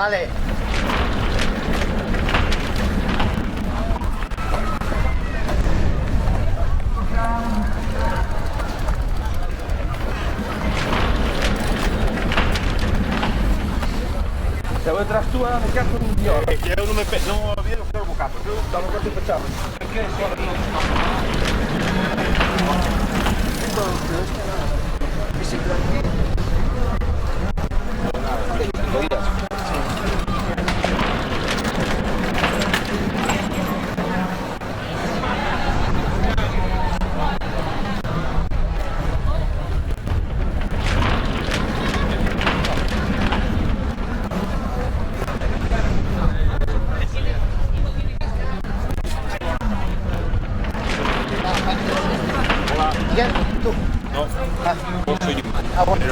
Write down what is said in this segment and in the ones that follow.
Vale. Se vuoi tra tu a cazzo di idiota. Che non mi vedo che ho bucato. Stanno quanti facciamo? Perché Tu. No, vos soy yo. Ah, bueno,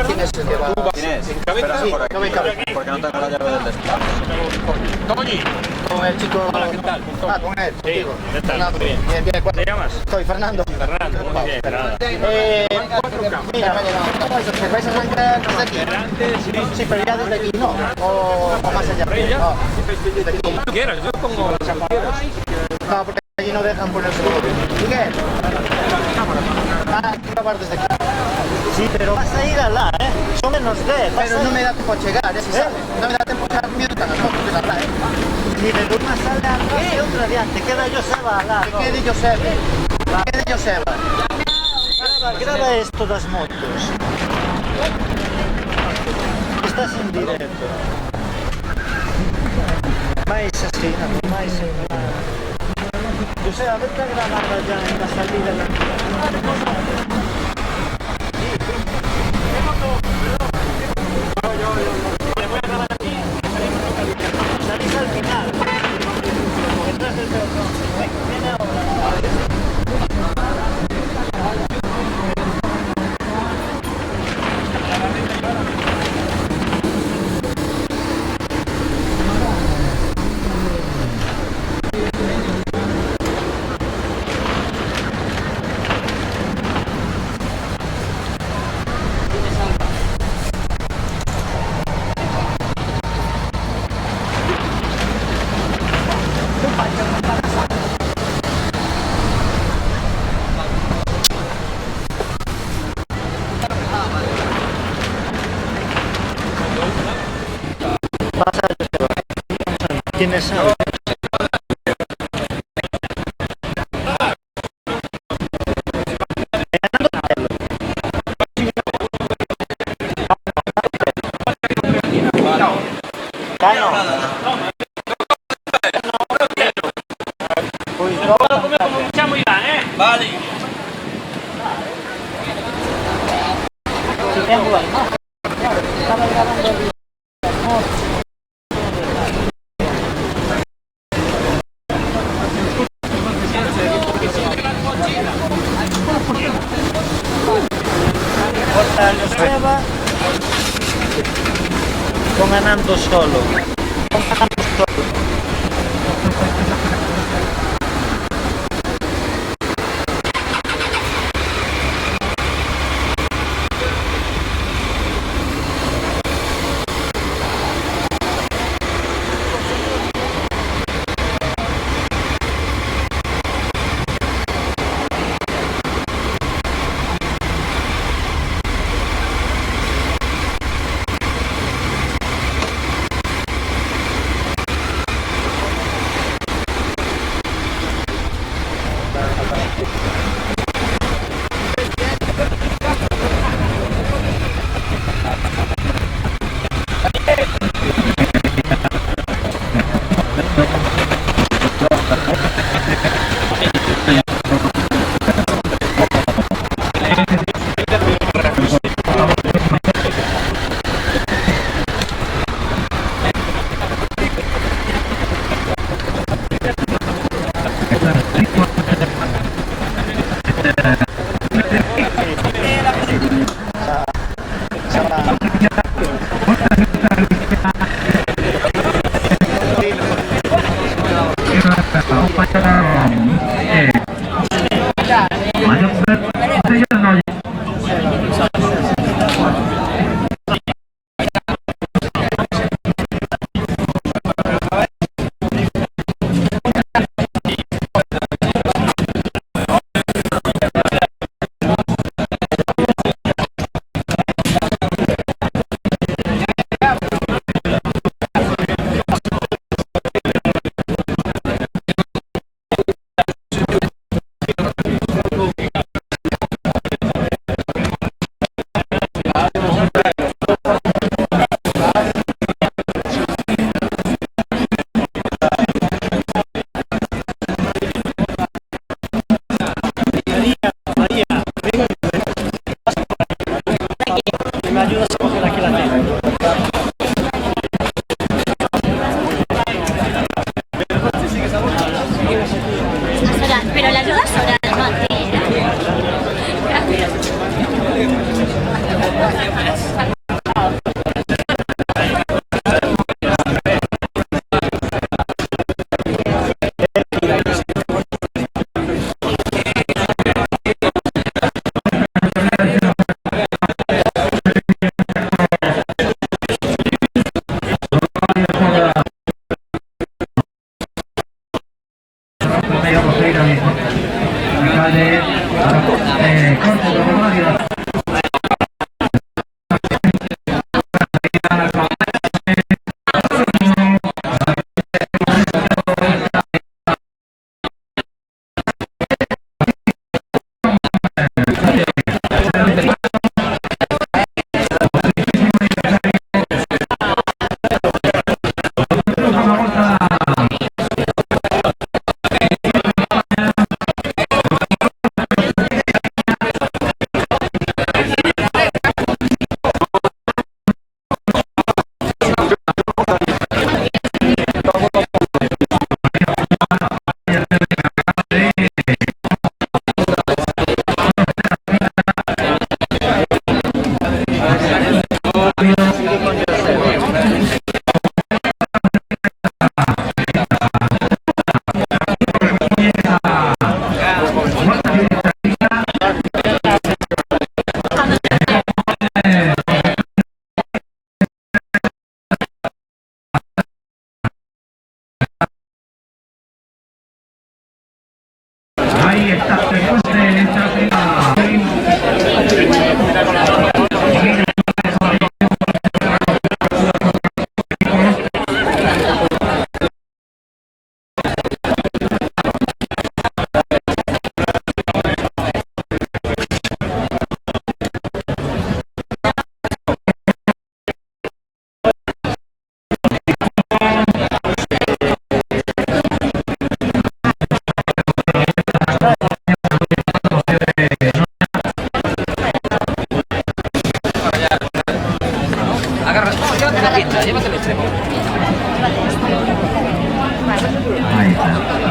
¿quién es el que va? ¿Quién es? Sí, Cabeza, sí, por aquí. yo me cabeza. Porque no tengo la llave del despacho. Toñi. Con el chico. Hola, ¿qué tal? Ah, con él, contigo. ¿qué tal? Fernando. Bien. Bien, bien. ¿Te llamas? Soy Fernando. Fernando, muy bien, nada. Mira, ¿te vais a arrancar desde aquí? Adelante, sí. Sí, pero ya desde aquí, ¿no? O más allá. ¿Ella? No, desde aquí. Como quieras, yo pongo lo que quieras. No, porque allí no dejan ponerse Miguel. Ah, grabar desde aquí. Sí, pero vas a ir a la, Son menos 10. Pero no me da tiempo a llegar, si sabes. No me da tiempo a llegar miedo tan alto, que es la Si de una sale atrás y otra adiante, queda Joseba a la. Que quede Joseba. Que quede Joseba. Graba esto das motos. Estás en directo. Mais así, no, mais en plan. Joseba, vete a grabar ya en la salida de la... Salís al final. Detrás del pelotón. Viene ahora. ¿Tienes algo? Cominciamo là, Vale. Estaba grabando el... Joseba con Anando solo. Con Anando solo. mismo. Alcalde, corte protocolario. Ahí está, después de esta primera. Ahí está.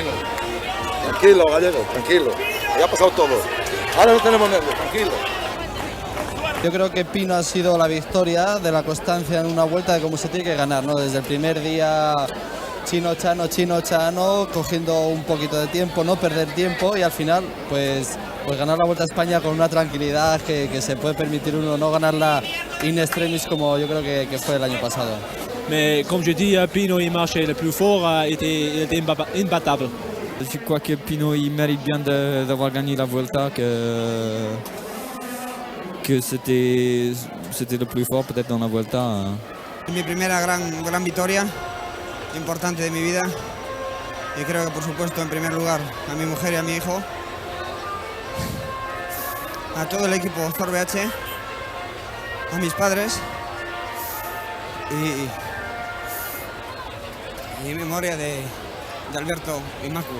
gallego. Tranquilo, gallego, tranquilo. Ya ha pasado todo. Ahora no tenemos nervios, tranquilo. Yo creo que Pino ha sido la victoria de la constancia en una vuelta de cómo se tiene que ganar, ¿no? Desde el primer día Chino Chano, cogiendo un poquito de tiempo, no perder tiempo y al final pues ganar la Vuelta a España con una tranquilidad que se puede permitir uno, no ganarla in extremis como yo creo que fue el año pasado. Mais comme je dis, Pino il marchait le plus fort, il était imbattable. Je crois que Pino il mérite bien d'avoir gagné la Vuelta, que c'était le plus fort peut-être dans la Vuelta. Mi primera gran victoria importante de mi vida y creo que por supuesto en primer lugar a mi mujer y a mi hijo, a todo el equipo Zor BH, a mis padres y en memoria de Alberto y Macu.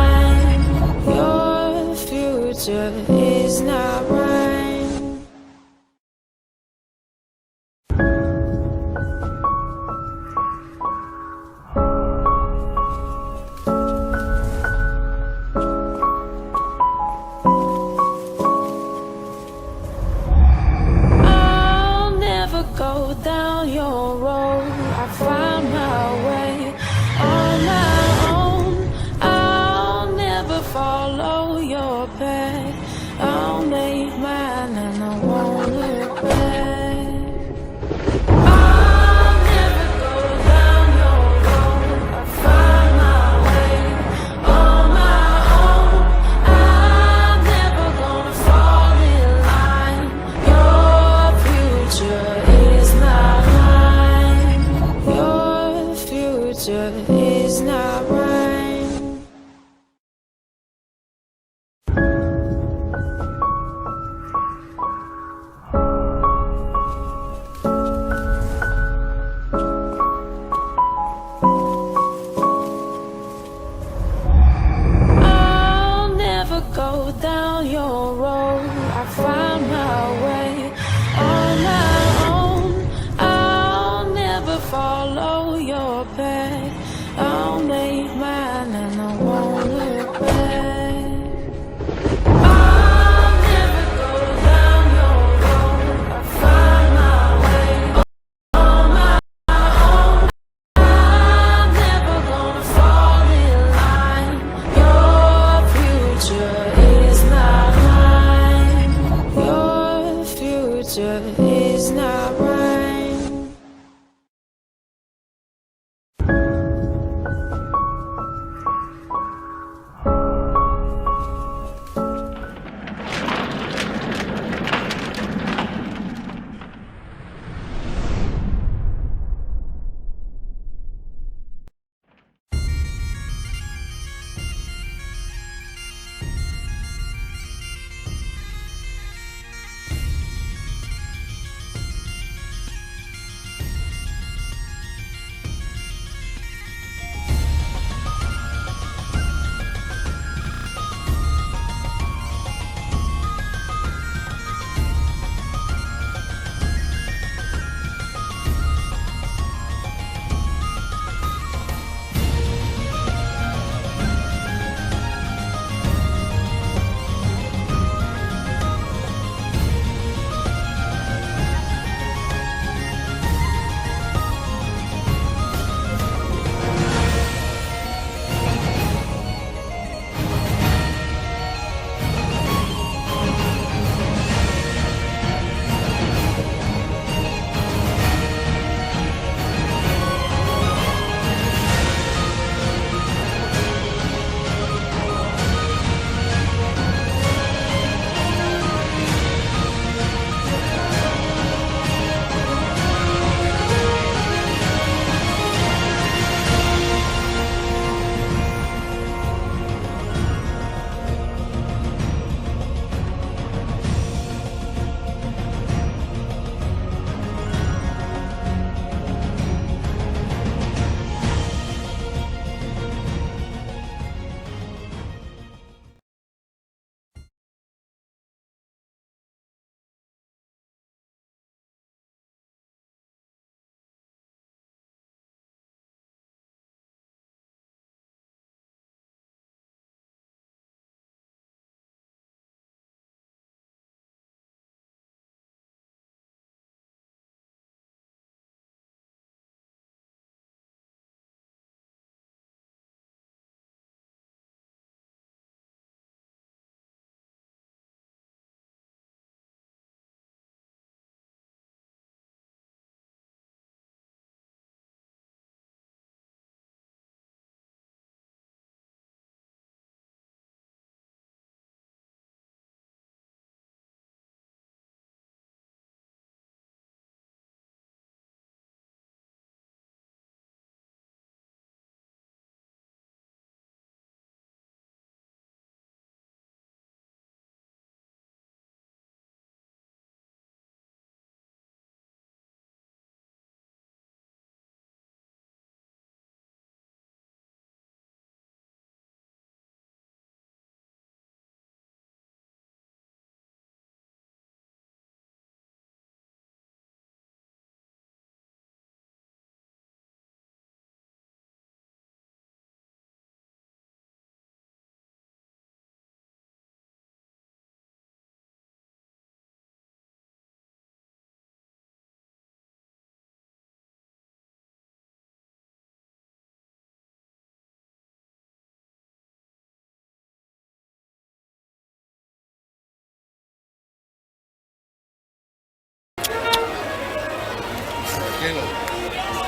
line. Your future is not mine. I'll never go down your road. I find my way on my own. I'll never follow your path. I'll make mine and I won't look back. I'll never go down your road. I find my way on my own. I'm never gonna fall in line. Your future is not mine.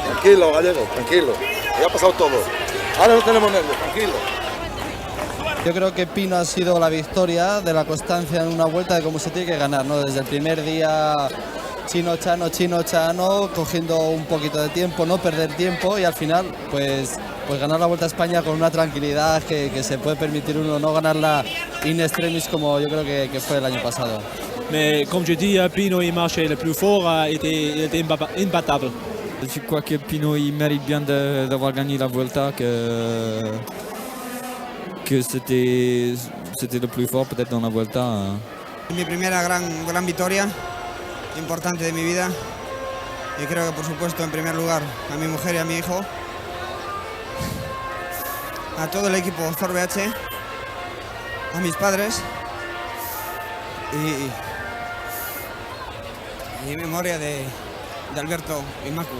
Tranquilo, Gallego, tranquilo. Ya ha pasado todo. Ahora no tenemos nervios, tranquilo. Yo creo que Pino ha sido la victoria de la constancia en una vuelta de cómo se tiene que ganar, ¿no? Desde el primer día chino chano, cogiendo un poquito de tiempo, no perder tiempo y al final pues ganar la Vuelta a España con una tranquilidad que se puede permitir uno, no ganarla in extremis como yo creo que fue el año pasado. Mais comme je dis, Pino il marchait le plus fort, il était imbattable. Je crois que Pino il mérite bien d'avoir gagné la Vuelta, que c'était le plus fort peut-être dans la Vuelta. Mi primera gran victoria importante de mi vida y creo que por supuesto en primer lugar a mi mujer y a mi hijo, a todo el equipo Thor BH, a mis padres y en memoria de Alberto y Macu.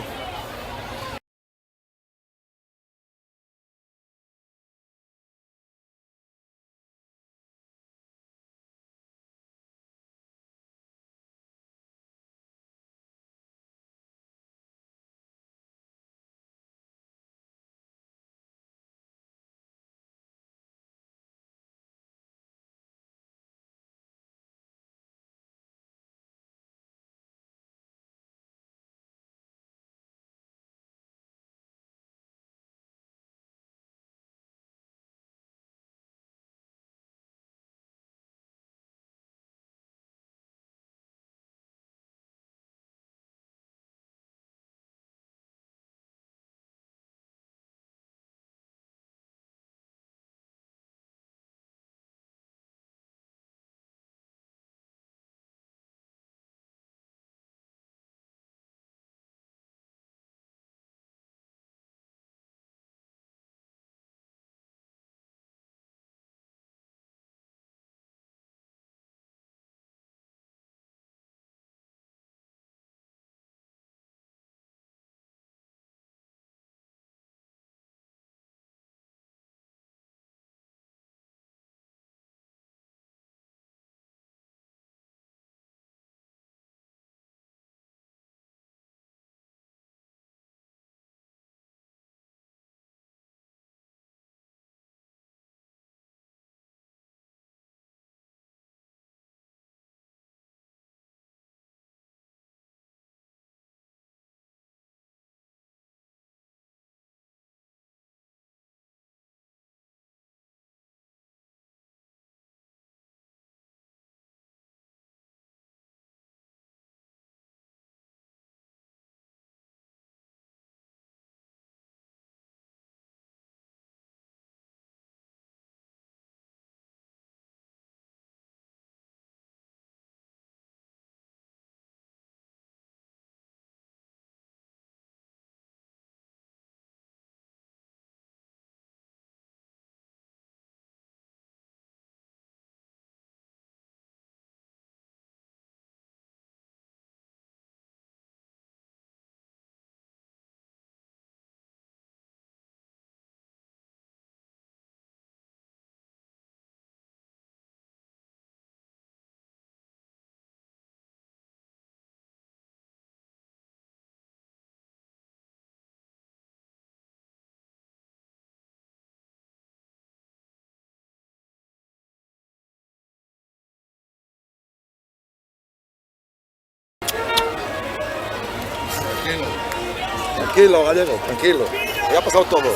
Tranquilo, Gallego, tranquilo. Ya ha pasado todo.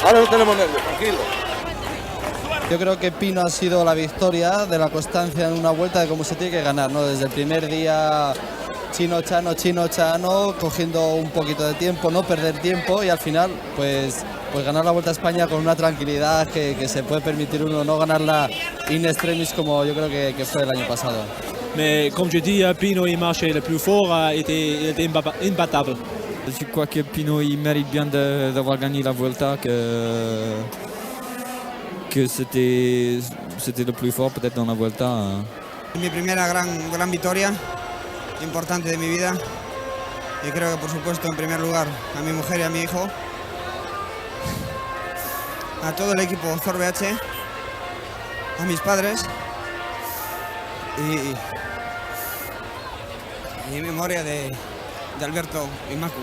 Ahora no tenemos nervios, tranquilo. Yo creo que Pino ha sido la victoria de la constancia en una vuelta de cómo se tiene que ganar, ¿no? Desde el primer día chino chano, cogiendo un poquito de tiempo, no perder tiempo y al final pues ganar la Vuelta a España con una tranquilidad que se puede permitir uno, no ganarla in extremis como yo creo que fue el año pasado. Mais comme je dis, Pino il marchait le plus fort, il était imbattable. Je crois que Pino il mérite bien d'avoir gagné la Vuelta, que c'était le plus fort peut-être dans la Vuelta. Mi primera gran victoria importante de mi vida y creo que por supuesto en primer lugar a mi mujer y a mi hijo, a todo el equipo Thor BH, a mis padres y en memoria de Alberto y Macu.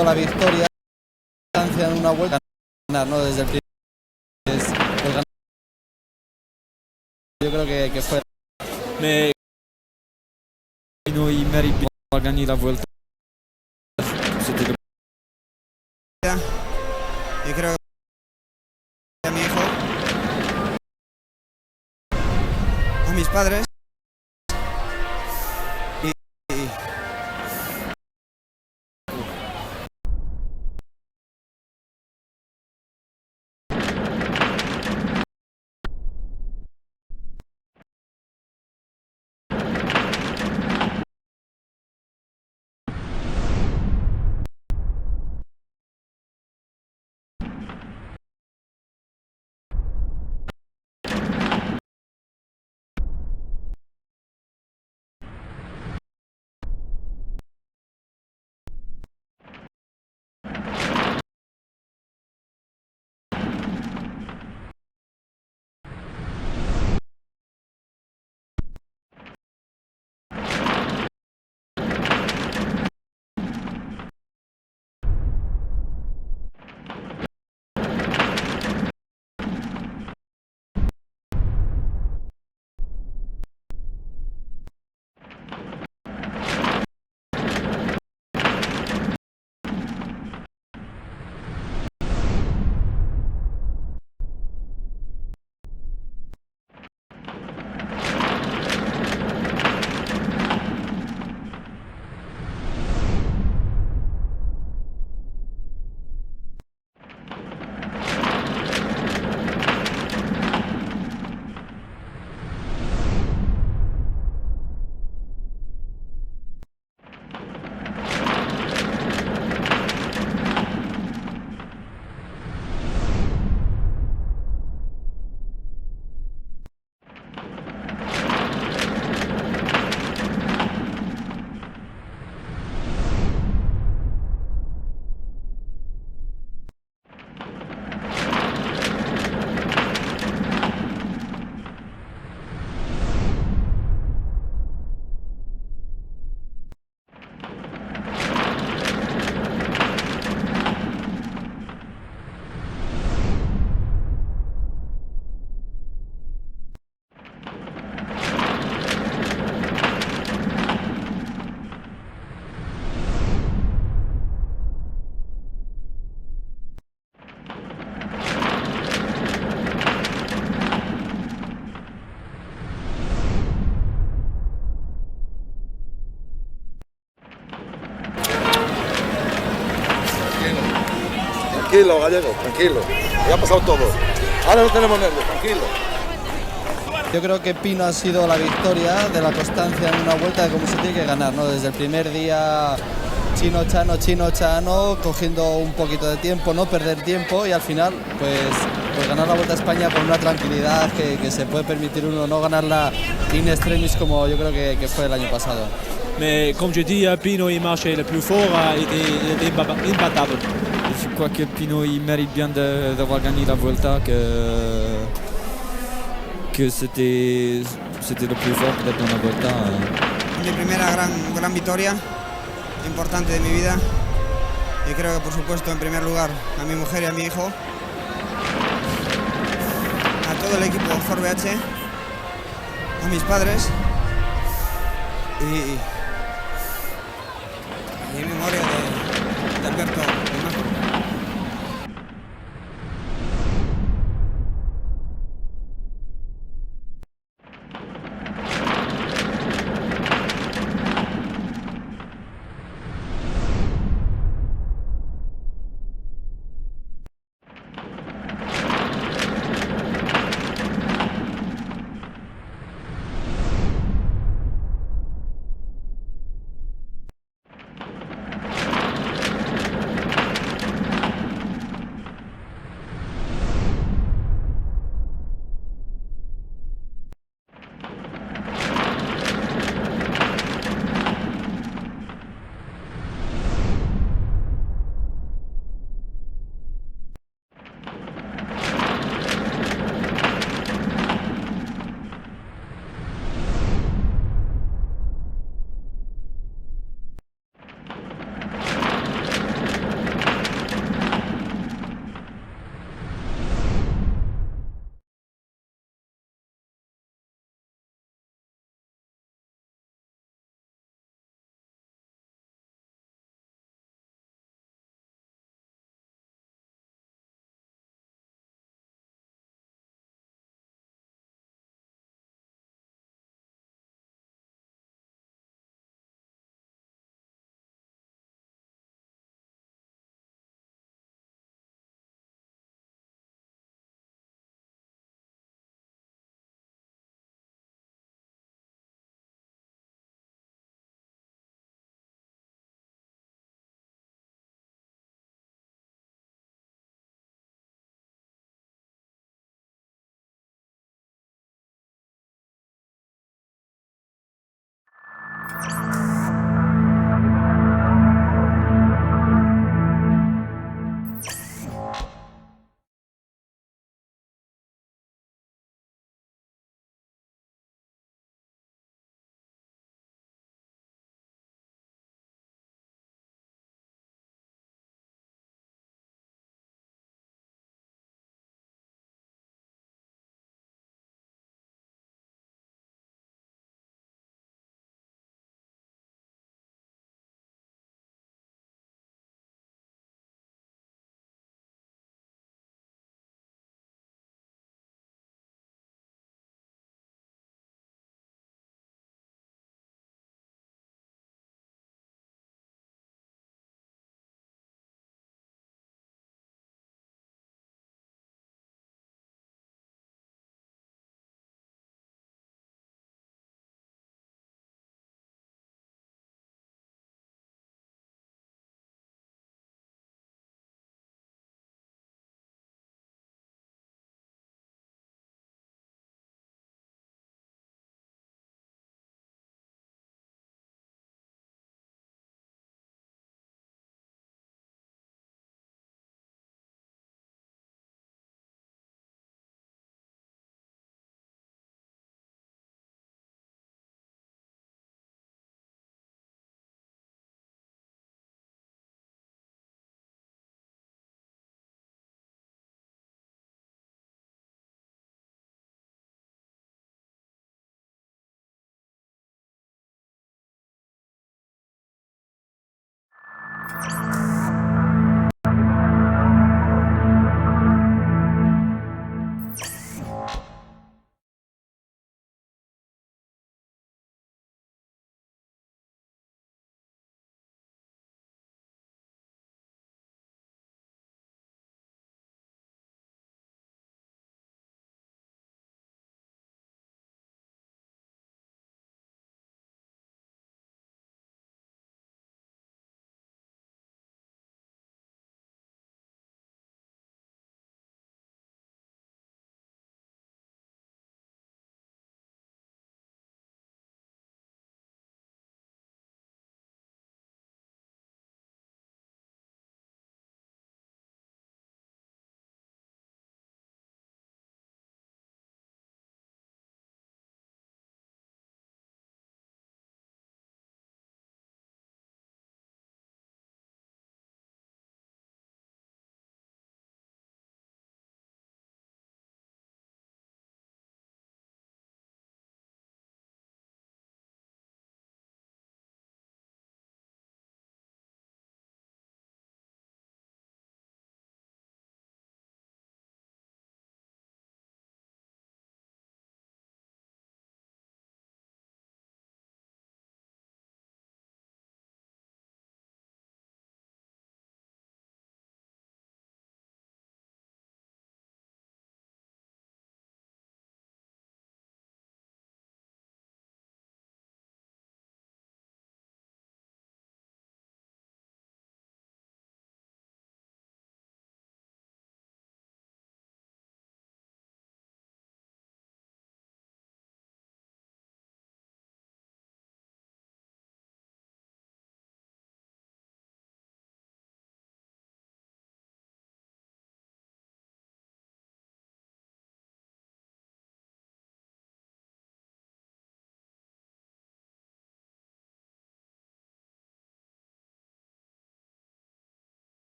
sido la victoria en una vuelta, ganar, ¿no? Desde el primer yo creo que fue. Mais Pino, il mérite bien d'avoir gagné la Vuelta. C'était le y creo que a mi hijo, a mis padres y Tranquilo, Gallego, tranquilo. Ya ha pasado todo. Ahora no tenemos nervios, tranquilo. Yo creo que Pino ha sido la victoria de la constancia en una vuelta de cómo se tiene que ganar, ¿no? Desde el primer día chino chano, cogiendo un poquito de tiempo, no perder tiempo y al final pues ganar la Vuelta a España con una tranquilidad que se puede permitir uno, no ganarla in extremis como yo creo que fue el año pasado. Mais comme je dis, Pino, il marchait le plus fort, il était imbattable. Je crois que Pino, il mérite bien d'avoir gagné la Vuelta, que c'était le plus fort peut-être dans la Vuelta. mi primera gran victoria importante de mi vida y creo que por supuesto en primer lugar a mi mujer y a mi hijo, a todo el equipo Ford BH, a mis padres y en memoria de Alberto.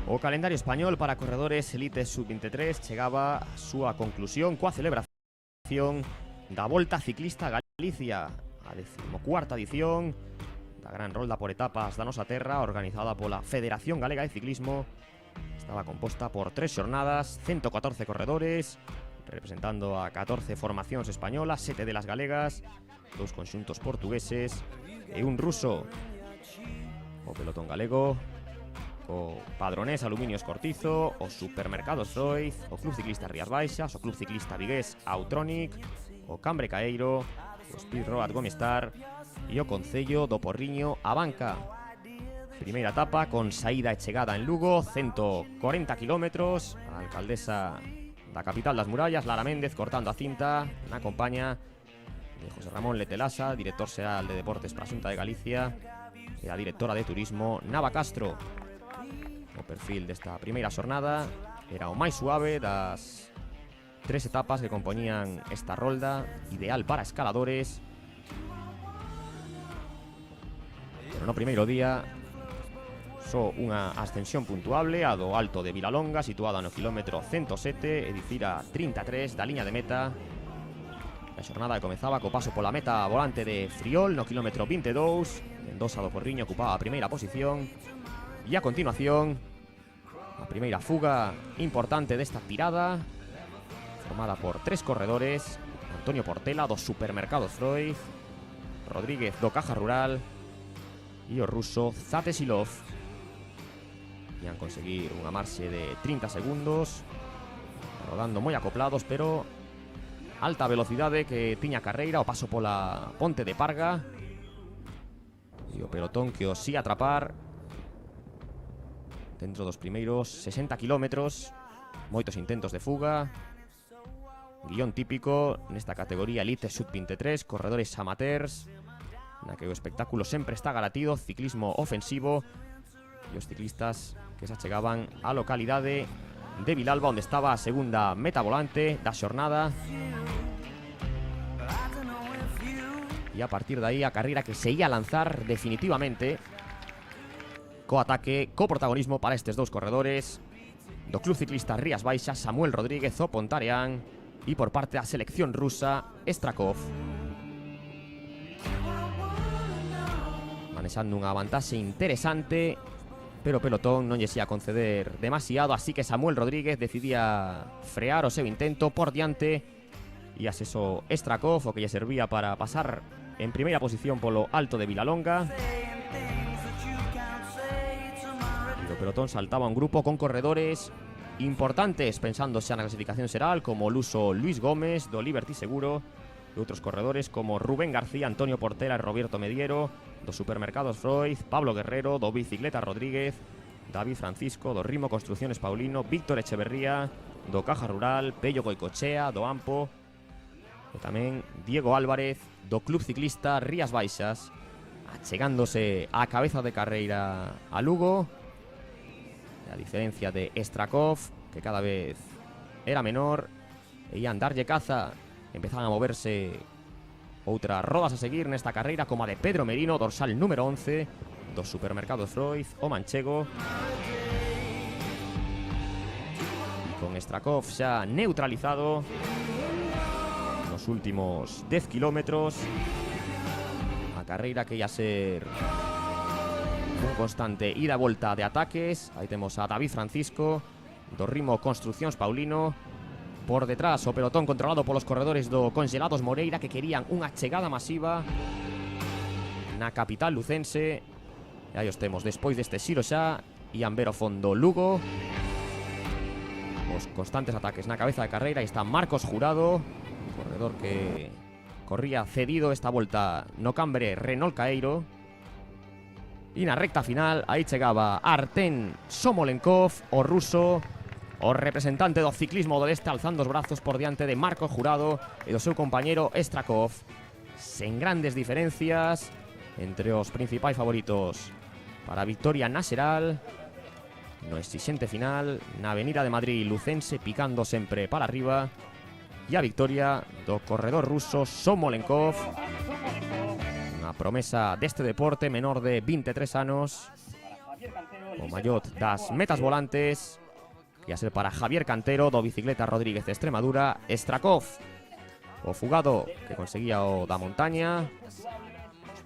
O calendario español para corredores elite sub-23 chegaba a súa conclusión coa celebración da Volta Ciclista Galicia, a 14ª edición da gran rolda por etapas da nosa terra, organizada pola Federación Galega de Ciclismo. Estaba composta por 3 xornadas, 114 corredores, representando a 14 formacións españolas, 7 delas galegas, 2 conxuntos portugueses e un ruso. O pelotón galego o Padronés Aluminios Cortizo, o Supermercados Roiz, o Club Ciclista Rías Baixas, o Club Ciclista Vigués Autronic, o Cambre Caeiro, o Speed Road Gomestar e o Concello do Porriño a Banca. Primeira etapa con saída e chegada en Lugo, 140 kilómetros. A alcaldesa da capital das murallas, Lara Méndez, cortando a cinta na compañía de José Ramón Letelasa, director xeral de Deportes para a Xunta de Galicia, e a directora de Turismo, Nava Castro. O perfil desta primeira xornada era o máis suave das 3 etapas que compoñían esta rolda, ideal para escaladores. Pero no primeiro día, só unha ascensión puntuable a do Alto de Vilalonga, situada no quilómetro 107, e dicir a 33 da liña de meta. A xornada que comezaba co paso pola meta volante de Friol no quilómetro 22. Mendoza do Porriño ocupaba a primeira posición. E a continuación, a primeira fuga importante desta tirada, formada por 3 corredores: Antonio Portela do Supermercados Freud, Rodríguez do Caja Rural e o ruso Zatesilov. Ian conseguir unha marxe de 30 segundos, rodando moi acoplados, pero alta velocidade que tiña carreira, o paso pola Ponte de Parga, e o pelotón que os si atrapar dentro dos primeiros 60 kilómetros. Moitos intentos de fuga, guión típico nesta categoría elite sub-23, corredores amateurs, na que o espectáculo sempre está garatido, ciclismo ofensivo, e os ciclistas que se achegaban á localidade de Vilalba, onde estaba a segunda meta volante da xornada. E a partir de aí a carreira que se ia a lanzar definitivamente, co ataque, co protagonismo para estes 2 corredores do Club Ciclista Rías Baixas, Samuel Rodríguez o Pontarian, e por parte da selección rusa, Strakov. Manexando unha vantaxe interesante, pero o pelotón non lle ia conceder demasiado, así que Samuel Rodríguez decidía frear o seu intento por diante, e aseso Strakov, o que lle servía para pasar en primeira posición polo Alto de Vilalonga. O pelotón saltaba un grupo con corredores importantes, pensando xa na clasificación xeral, como o luso Luis Gómez do Liberty Seguro, e outros corredores como Rubén García, Antonio Portela e Roberto Mediero do Supermercados Freud, Pablo Guerrero do Bicicleta Rodríguez, David Francisco do Rimo Construcciones Paulino, Víctor Echeverría do Caja Rural, Pello Goicochea do Ampo, e tamén Diego Álvarez do Club Ciclista Rías Baixas, achegándose á cabeza de carreira a Lugo. A diferencia de Strakov, que cada vez era menor, e ian darlle caza, empezaban a moverse outras rodas a seguir nesta carreira, como a de Pedro Merino, dorsal número 11 do Supermercados Freud, o manchego. E con Strakov xa neutralizado nos últimos 10 kilómetros, a carreira que ia ser un constante ida e volta de ataques. Aí temos a David Francisco do Rimo Construccións Paulino. Por detrás o pelotón controlado polos corredores do Congelados Moreira, que querían unha chegada masiva na capital lucense. E aí os temos, despois deste xiro xa, ian ver o fondo Lugo. Os constantes ataques na cabeza de carreira. Aí está Marcos Jurado, corredor que corría cedido esta volta no Cambre Renault Caeiro. E na recta final, aí chegaba Arten Somolenkov, o ruso, o representante do ciclismo do leste, alzando os brazos por diante de Marcos Jurado e do seu compañero Strakov, sen grandes diferencias entre os principais favoritos para a victoria na xeral, no exixente final, na Avenida de Madrid lucense, picando sempre para arriba, e a victoria do corredor ruso Somolenkov, unha promesa deste deporte, menor de 23 anos, o Mayot das metas volantes. Y a ser para Javier Cantero, do bicicleta Rodríguez de Extremadura, Strakov, o Fugado, que conseguía o da montaña,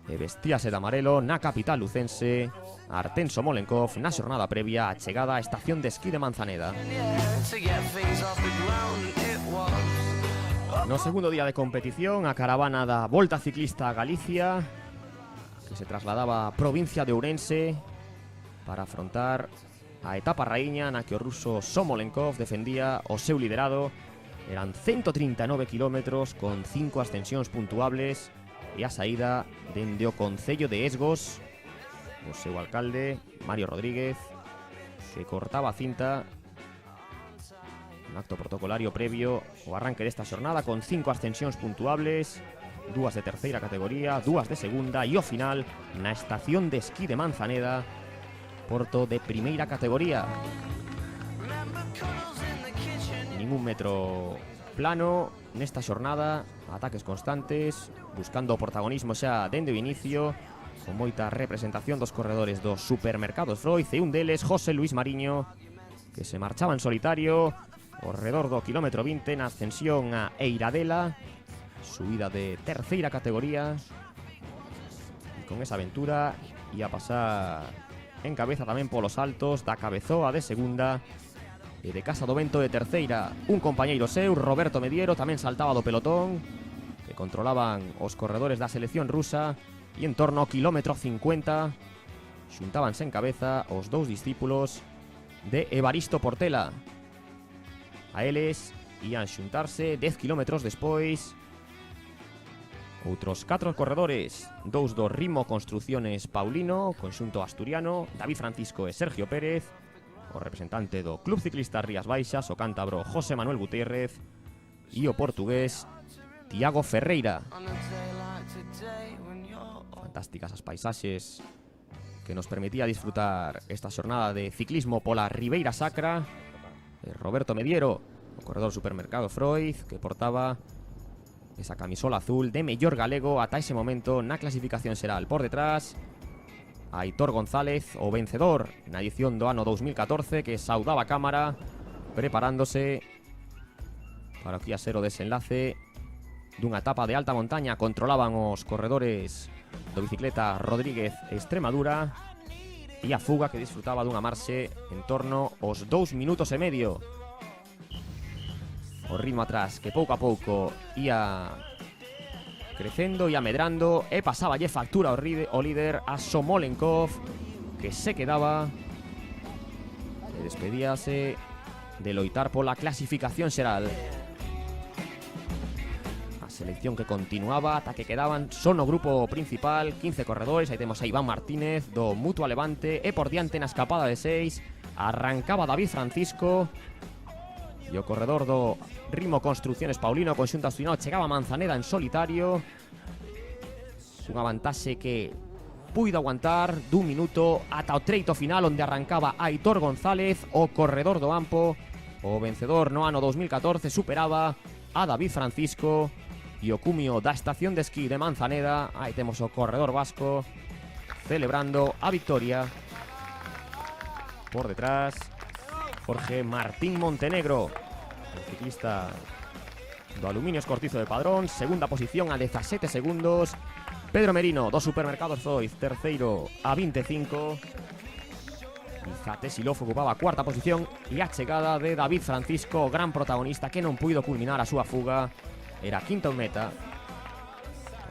e vestíase de amarelo na capital lucense, Artenso Molenkov, na xornada previa a chegada á estación de esquí de Manzaneda. No segundo día de competición, a caravana da Volta Ciclista a Galicia, que se trasladaba a provincia de Ourense para afrontar a etapa raíña na que o ruso Somolenkov defendía o seu liderado. Eran 139 kilómetros con 5 ascensións puntuables e a saída dende o concello de Esgos, o seu alcalde, Mario Rodríguez, que cortaba a cinta un acto protocolario previo ao arranque desta xornada con 5 ascensións puntuables, 2 de terceira categoría, 2 de segunda e ao final na estación de esquí de Manzaneda, porto de primeira categoría. Ningún metro plano nesta xornada, ataques constantes, buscando o protagonismo xa dende o inicio, con moita representación dos corredores do Supermercado Freud e un deles, José Luis Mariño, que se marchaba en solitario ao redor do kilómetro 20 na ascensión a Eiradela, subida de terceira categoría, e con esa aventura ia pasar en cabeza tamén polos altos da Cabezoa de segunda e de Casa do Vento de terceira. Un compañeiro seu, Roberto Mediero, tamén saltaba do pelotón, que controlaban os corredores da selección rusa, e en torno ao kilómetro 50 xuntábanse en cabeza os dous discípulos de Evaristo Portela. A eles ían xuntarse 10 kilómetros despois outros 4 corredores, 2 do Rimo Construcciones Paulino, conxunto asturiano, David Francisco e Sergio Pérez, o representante do Club Ciclista Rías Baixas, o cántabro José Manuel Gutiérrez, e o portugués Tiago Ferreira. Fantásticas as paisaxes que nos permitía disfrutar esta xornada de ciclismo pola Ribeira Sacra. Roberto Mediero, o corredor Supermercado Freud, que portaba esa camisola azul de mellor galego ata ese momento na clasificación xeral. Por detrás, Aitor González, o vencedor na edición do ano 2014, que saudaba a cámara, preparándose para o que ia ser o desenlace dunha etapa de alta montaña. Controlaban os corredores do bicicleta Rodríguez Extremadura, e a fuga que disfrutaba dunha marxe en torno aos 2 minutos e medio. O ritmo atrás que pouco a pouco ia crecendo, ia medrando, e pasaba lle factura o líder a Somolenkov, que se quedaba e despedíase de loitar pola clasificación xeral. A selección que continuaba ata que quedaban só no grupo principal 15 corredores. Aí temos a Iván Martínez do Mutua Levante, e por diante na escapada de 6 arrancaba David Francisco, e o corredor do Rimo Construcciones Paulino, conxunto asturiano, chegaba a Manzaneda en solitario, unha vantaxe que puido aguantar dun minuto ata o treito final, onde arrancaba Aitor González, o corredor do Ampo. O vencedor no ano 2014 superaba a David Francisco, e o cumio da estación de esquí de Manzaneda. Aí temos o corredor vasco celebrando a victoria. Por detrás, Jorge Martín Montenegro, el ciclista do Aluminio Escortizo de Padrón, segunda posición a 17 segundos. Pedro Merino do Supermercados Freud, terceiro a 25. Izate Silov ocupaba a cuarta posición, e a chegada de David Francisco, gran protagonista, que non puido culminar a súa fuga, era quinto en meta,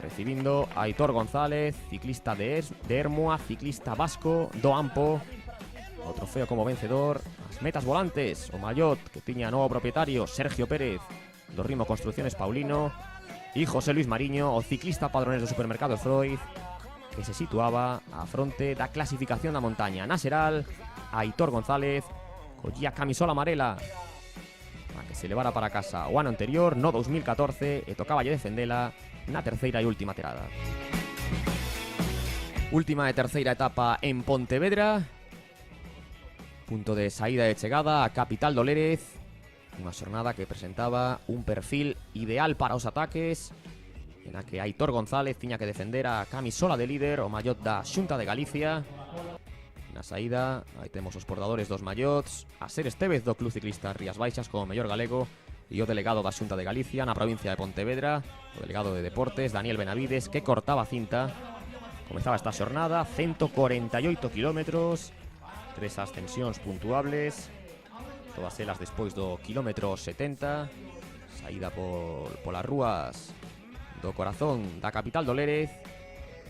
recibindo a Aitor González, ciclista de Hermoa, ciclista vasco do Ampo. O trofeo como vencedor, as metas volantes, o mallot que tiña novo propietario Sergio Pérez do Rimo Construcciones Paulino, e José Luis Mariño, o ciclista padronés do Supermercado Freud, que se situaba á fronte da clasificación da montaña. Na xeral, Aitor González collía camisola amarela, a que se levara para casa o ano anterior, no 2014, e tocaba lle defendela na terceira e última tirada. Última e terceira etapa en Pontevedra, punto de saída e chegada a capital do Lérez. Unha xornada que presentaba un perfil ideal para os ataques, en a que Aitor González tiña que defender a camisola de líder, o mallot da Xunta de Galicia, Na saída, aí temos os portadores dos mallots, a Ser Estevez do Club Ciclista Rías Baixas como mellor galego e o delegado da Xunta de Galicia na provincia de Pontevedra, o delegado de Deportes, Daniel Benavides, que cortaba cinta. Comezaba esta xornada, 148 kilómetros, 3 ascensións puntuables, todas elas despois do kilómetro 70, saída polas rúas do corazón da capital do Lérez.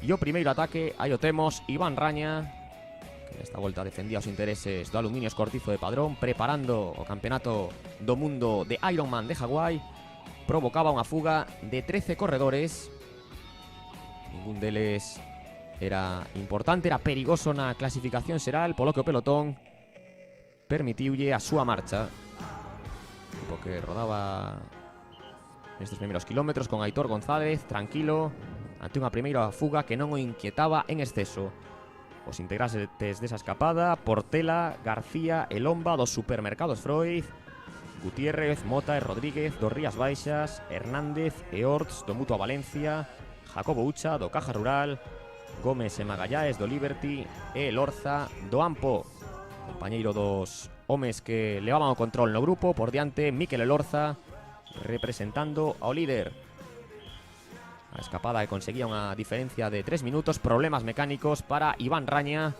E o primeiro ataque, aí o temos Iván Raña, que nesta volta defendía os intereses do Aluminio Escortizo de Padrón, preparando o campeonato do mundo de Ironman de Hawái. Provocaba unha fuga de 13 corredores, ningún deles era importante, era perigoso na clasificación xeral, polo que o pelotón permitiulle a súa marcha. Porque rodaba nestes primeiros kilómetros con Aitor González, tranquilo, ante unha primeira fuga que non o inquietaba en exceso. Os integrantes desa escapada, Portela, García e Lomba dos supermercados Freud, Gutiérrez, Mota e Rodríguez dos Rías Baixas, Hernández e Orts do Mutua Valencia, Jacobo Ucha do Caja Rural, Gómez e Magallaes do Liberty e Lorza do Ampo. Compañeiro dos homes que levaban o control no grupo, por diante Mikel Elorza representando ao líder. A escapada que conseguía unha diferencia de 3 minutos, problemas mecánicos para Iván Raña,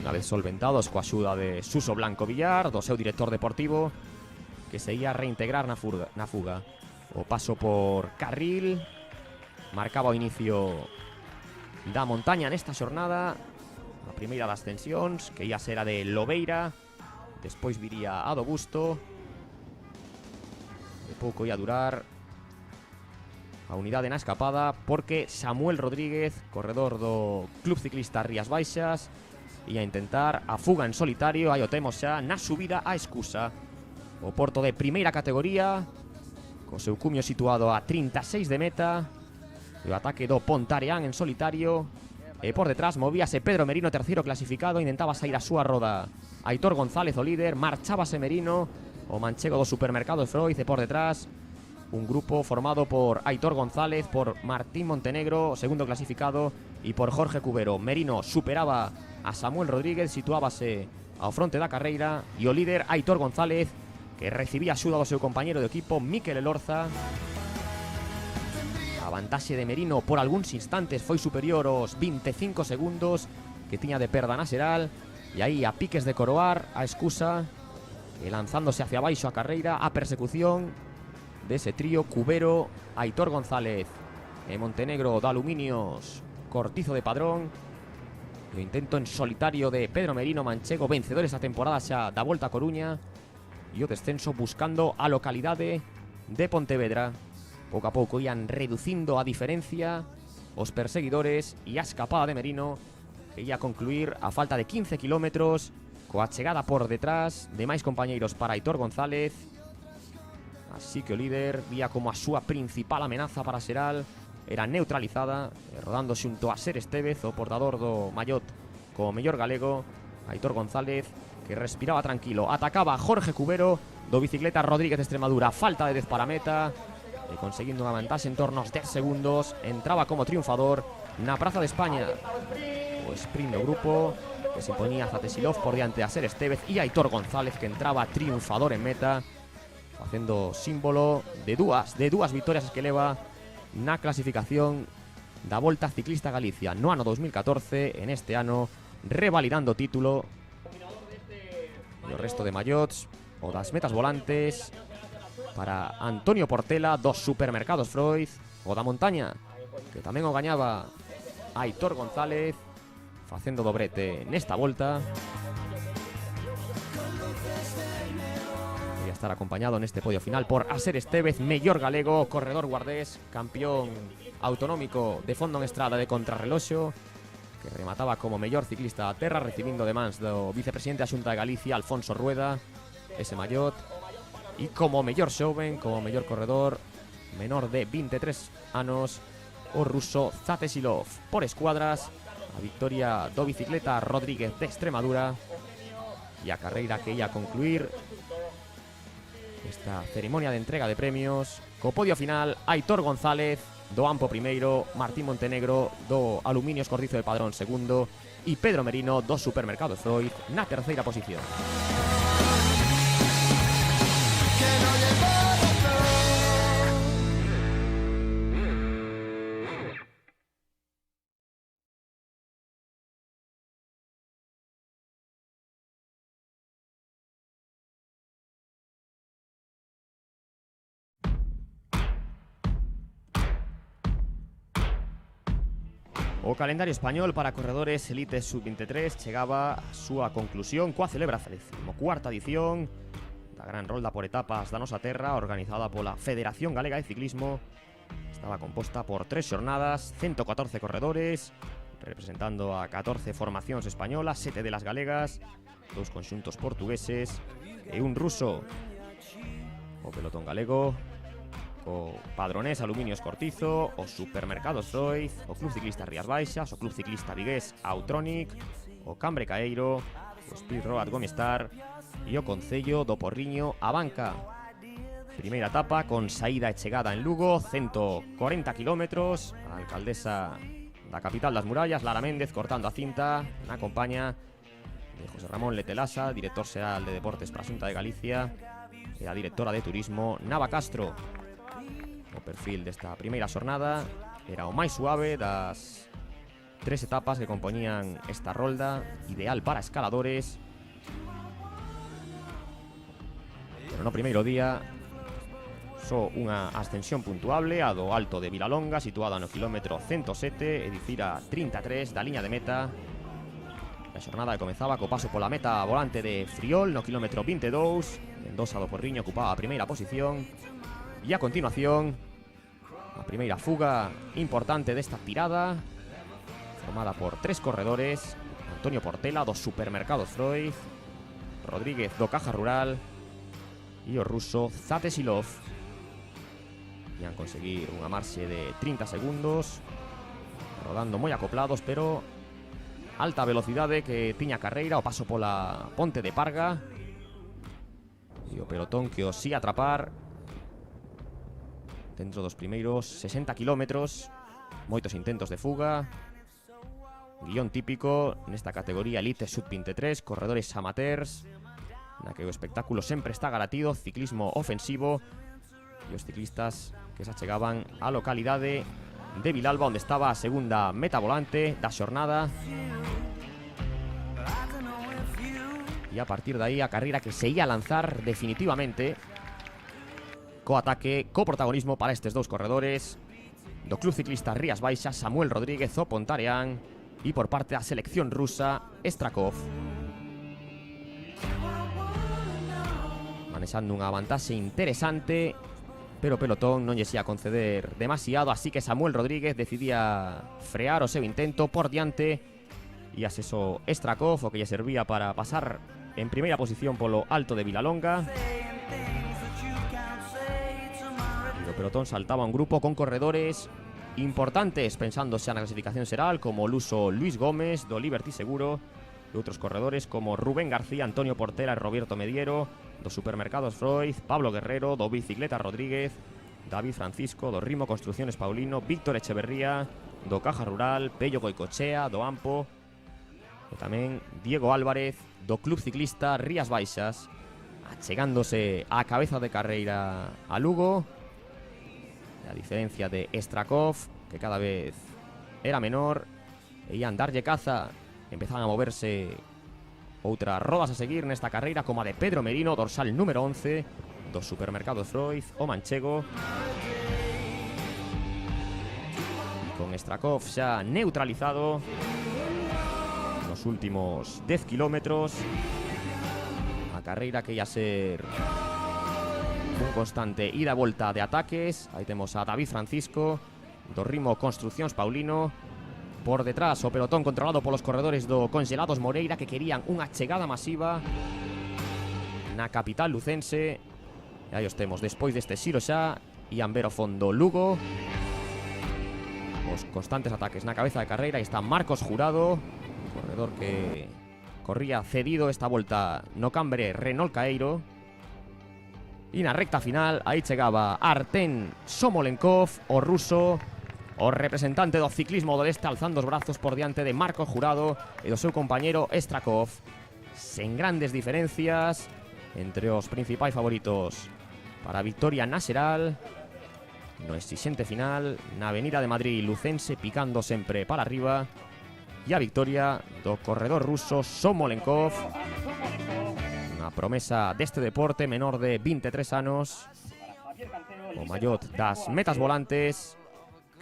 unha vez solventados coa axuda de Suso Blanco Villar, do seu director deportivo, que se ia reintegrar na fuga. O paso por carril marcaba o inicio da montaña nesta xornada. A primeira das ascensións, que ia ser a de Lobeira, despois viría a do Busto. De pouco ia durar a unidade na escapada, porque Samuel Rodríguez, corredor do Club Ciclista Rías Baixas, ia intentar a fuga en solitario. Aí o temos xa na subida a Escusa, o porto de primeira categoría, co seu cumio situado a 36 de meta, e o ataque do Pontarián en solitario. E por detrás movíase Pedro Merino, terceiro clasificado, intentaba sair a súa roda Aitor González, o líder, marchábase Merino, o manchego do supermercado Freud, e por detrás un grupo formado por Aitor González, por Martín Montenegro, o segundo clasificado, e por Jorge Cubero. Merino superaba a Samuel Rodríguez, situábase ao fronte da carreira, e o líder Aitor González, que recibía axuda do seu compañero de equipo Mikel Elorza. A vantaxe de Merino por algúns instantes foi superior aos 25 segundos que tiña de perda na xeral, e aí a piques de coroar a Escusa, e lanzándose hacia baixo a carreira, a persecución dese trío Cubero, Aitor González e Montenegro do Aluminios Cortizo de Padrón. E o intento en solitario de Pedro Merino, manchego, vencedor esta temporada xa da Volta a Coruña, e o descenso buscando a localidade de Pontevedra. Pouco a pouco ian reducindo a diferencia os perseguidores, e a escapada de Merino, que ia concluir a falta de 15 kilómetros, coa chegada por detrás de máis compañeiros para Aitor González. Así que o líder vía como a súa principal amenaza para xeral era neutralizada, rodando xunto a Ser Estevez, o portador do mallot como mellor galego. Aitor González, que respiraba tranquilo, atacaba a Jorge Cubero do Bicicleta Rodríguez de Extremadura, falta de 10 para meta, e conseguindo unha vantaxe en torno aos 10 segundos, entraba como triunfador na Praza de España. O sprint do grupo, que se imponía a Zatesilov por diante a Ser Estevez, e Aitor González, que entraba triunfador en meta, facendo símbolo de dúas vitorias que leva na clasificación da Volta Ciclista Galicia no ano 2014, en este ano revalidando o título. E o resto de mallots o das metas volantes para Antonio Portela dos supermercados Freud, o da montaña, que tamén o gañaba Aitor González, facendo dobrete nesta volta. Voy a estar acompañado neste podio final por Ser Estevez, mellor galego, corredor guardés, campeón autonómico de fondo en estrada de contrarreloxo, que remataba como mellor ciclista a terra, recibindo de mans do vicepresidente da Xunta de Galicia, Alfonso Rueda, ese mallot. E como mellor xoven, como mellor corredor, menor de 23 anos, o ruso Zatesilov. Por escuadras, a victoria do Bicicleta Rodríguez de Extremadura, e a carreira que ia concluir esta ceremonia de entrega de premios co podio final: Aitor González do Ampo primeiro, Martín Montenegro do Aluminio Escortizo de Padrón segundo, e Pedro Merino do Supermercados Freud na terceira posición. O calendario español para corredores elite sub-23 chegaba a súa conclusión coa celebración da 14ª edición da gran rolda por etapas da nosa terra organizada pola Federación Galega de Ciclismo. Estaba composta por 3 xornadas, 114 corredores, representando a 14 formacións españolas, 7 delas galegas, 2 conxuntos portugueses e un ruso. O pelotón galego o Padronés Aluminios Cortizo, o Supermercados Freud, o Club Ciclista Rías Baixas, o Club Ciclista Vigués Autronic, o Cambre Caeiro, o Speed Road Gomistar e o Concello do Porriño a Banca. Primeira etapa con saída e chegada en Lugo, 140 kilómetros. A alcaldesa da capital das murallas, Lara Méndez, cortando a cinta na compaña de José Ramón Letelasa, director xeral de Deportes para a Xunta de Galicia, e a directora de Turismo, Nava Castro. O perfil desta primeira xornada era o máis suave das 3 etapas que compoñían esta rolda, ideal para escaladores. Pero no primeiro día só unha ascensión puntuable a do Alto de Vilalonga, situada no quilómetro 107, é dicir a 33 da liña de meta. A xornada que comezaba co paso pola meta volante de Friol no quilómetro 22. Mendoza do Porriño ocupaba a primeira posición. E a continuación, a primeira fuga importante desta tirada, formada por 3 corredores: Antonio Portela do Supermercados Freud, Rodríguez do Caja Rural e o ruso Zatesilov. Ian conseguir unha marxe de 30 segundos, rodando moi acoplados, pero alta velocidade que tiña carreira, o paso pola ponte de Parga, e o pelotón que os si atrapar dentro dos primeiros 60 kilómetros. Moitos intentos de fuga, guión típico nesta categoría elite sub-23, corredores amateurs, na que o espectáculo sempre está garatido, ciclismo ofensivo, e os ciclistas que se achegaban á localidade de Vilalba, onde estaba a segunda meta volante da xornada. E a partir de aí a carreira que se ia lanzar definitivamente, co ataque, co protagonismo para estes 2 corredores do Club Ciclista Rías Baixas, Samuel Rodríguez o Pontarian, e por parte da selección rusa, Strakov. Manexando unha vantaxe interesante, pero o pelotón non lle ia conceder demasiado, así que Samuel Rodríguez decidía frear o seu intento por diante, e aseso Strakov, o que lle servía para pasar en primeira posición polo Alto de Vilalonga. O pelotón saltaba un grupo con corredores importantes pensándose na clasificación xeral, como o luso Luis Gómez do Liberty Seguro, e outros corredores como Rubén García, Antonio Portela e Roberto Mediero do Supermercados Freud, Pablo Guerrero do Bicicleta Rodríguez, David Francisco do Rimo Construcciones Paulino, Víctor Echeverría do Caja Rural, Pello Goicochea do Ampo, e tamén Diego Álvarez do Club Ciclista Rías Baixas, achegándose á cabeza de carreira a Lugo. A diferencia de Strakov, que cada vez era menor, e ian darlle caza, empezaban a moverse outras rodas a seguir nesta carreira, como a de Pedro Merino, dorsal número 11 do Supermercados Freud, o manchego. E con Strakov xa neutralizado nos últimos 10 kilómetros, a carreira que ia ser un constante ida e volta de ataques. Aí temos a David Francisco do Rimo Construccións Paulino. Por detrás o pelotón controlado polos corredores do Congelados Moreira, que querían unha chegada masiva na capital lucense. E aí os temos, despois deste xiro xa, ian ver o fondo Lugo. Os constantes ataques na cabeza de carreira. Aí está Marcos Jurado, corredor que corría cedido esta volta no Cambre Renault Caeiro. E na recta final, aí chegaba Arten Somolenkov, o ruso, o representante do ciclismo do leste alzando os brazos por diante de Marco Jurado e do seu compañeiro Strakov, sen grandes diferencias entre os principais favoritos para a victoria na xeral. No exixente final na Avenida de Madrid, Lucense picando sempre para arriba, e a victoria do corredor ruso Somolenkov, unha promesa deste deporte, menor de 23 anos, o maior das metas volantes,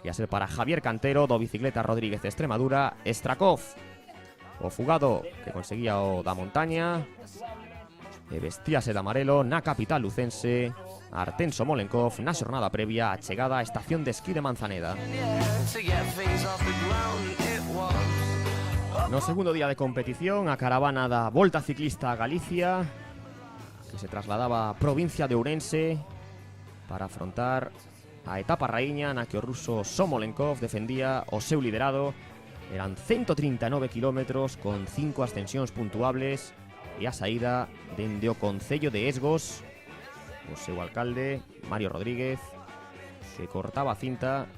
que a ser para Javier Cantero do Bicicleta Rodríguez de Extremadura. Strakov, o fugado que conseguía o da montaña, e vestíase de amarelo na capital lucense. Artem Somolenkov na xornada previa á chegada á estación de esquí de Manzaneda. No segundo día de competición, a caravana da Volta Ciclista a Galicia, que se trasladaba á provincia de Ourense para afrontar a etapa raíña na que o ruso Somolenkov defendía o seu liderado. Eran 139 kilómetros con 5 ascensións puntuables e a saída dende o concello de Esgos, o seu alcalde, Mario Rodríguez, que cortaba a cinta.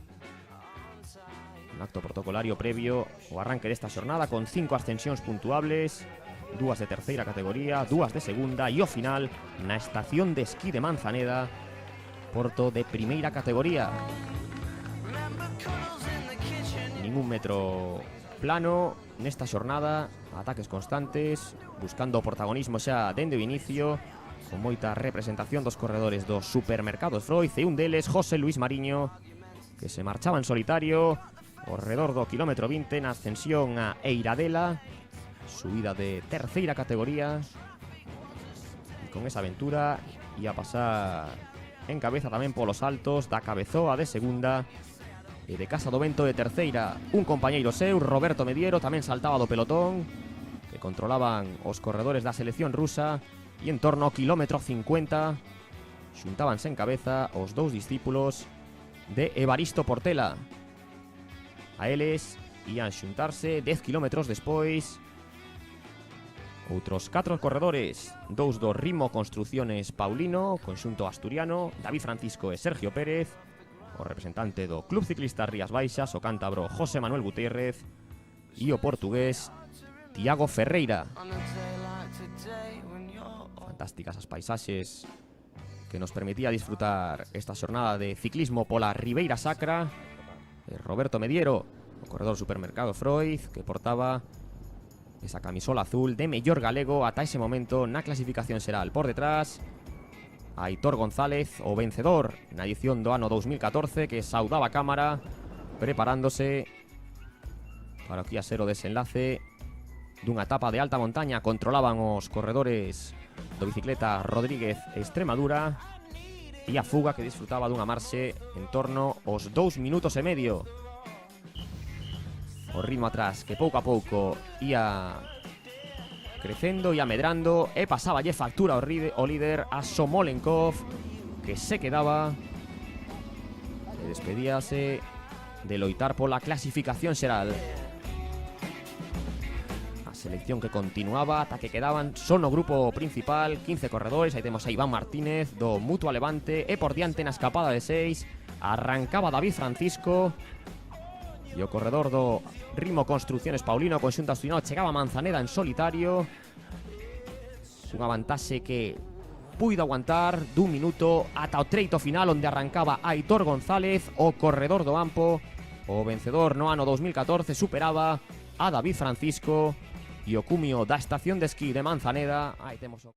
Un acto protocolario previo o arranque desta xornada con 5 ascensións puntuables, 2 de terceira categoría, 2 de segunda e o final na estación de esquí de Manzaneda, porto de primeira categoría. Ningún metro plano nesta xornada, ataques constantes, buscando o protagonismo xa dende o inicio, con moita representación dos corredores dos supermercados Freud, e un deles, José Luis Mariño, que se marchaba en solitario ao redor do kilómetro 20 na ascensión a Eiradela, subida de terceira categoría, e con esa aventura ia pasar en cabeza tamén polos altos da Cabezoa de segunda e de Casa do Vento de terceira. Un compañeiro seu, Roberto Mediero, tamén saltaba do pelotón, que controlaban os corredores da selección rusa, e en torno ao kilómetro 50 xuntábanse en cabeza os dous discípulos de Evaristo Portela. A eles ían xuntarse 10 kilómetros despois outros 4 corredores, 2 do Ritmo Construcciones Paulino, conxunto asturiano, David Francisco e Sergio Pérez, o representante do Club Ciclista Rías Baixas, o cántabro José Manuel Gutiérrez, e o portugués Tiago Ferreira. Fantásticas as paisaxes que nos permitía disfrutar esta xornada de ciclismo pola Ribeira Sacra. Roberto Mediero, o corredor supermercado Freud, que portaba esa camisola azul de mellor galego ata ese momento na clasificación xeral. Por detrás, Aitor González, o vencedor na edición do ano 2014, que saudaba a cámara preparándose para o que ia ser o desenlace dunha etapa de alta montaña. Controlaban os corredores do Bicicleta Rodríguez Extremadura, e a fuga que disfrutaba dunha marxe en torno aos 2 minutos e medio. O ritmo atrás que pouco a pouco ia crecendo e amedrando, e pasáballe factura o líder a Somolenkov, que se quedaba e despedíase de loitar pola clasificación xeral. Selección que continuaba ata que quedaban só no grupo principal 15 corredores. Aí temos a Iván Martínez do Mutua Levante, e por diante na escapada de 6 arrancaba David Francisco, e o corredor do Ritmo Construcciones Paulino, conxunto asturiano, chegaba a Manzaneda en solitario, unha vantaxe que puido aguantar dun minuto ata o treito final, onde arrancaba Aitor González, o corredor do Ampo. O vencedor no ano 2014 superaba a David Francisco, e o cumio da estación de esquí de Manzaneda. Aí temos o...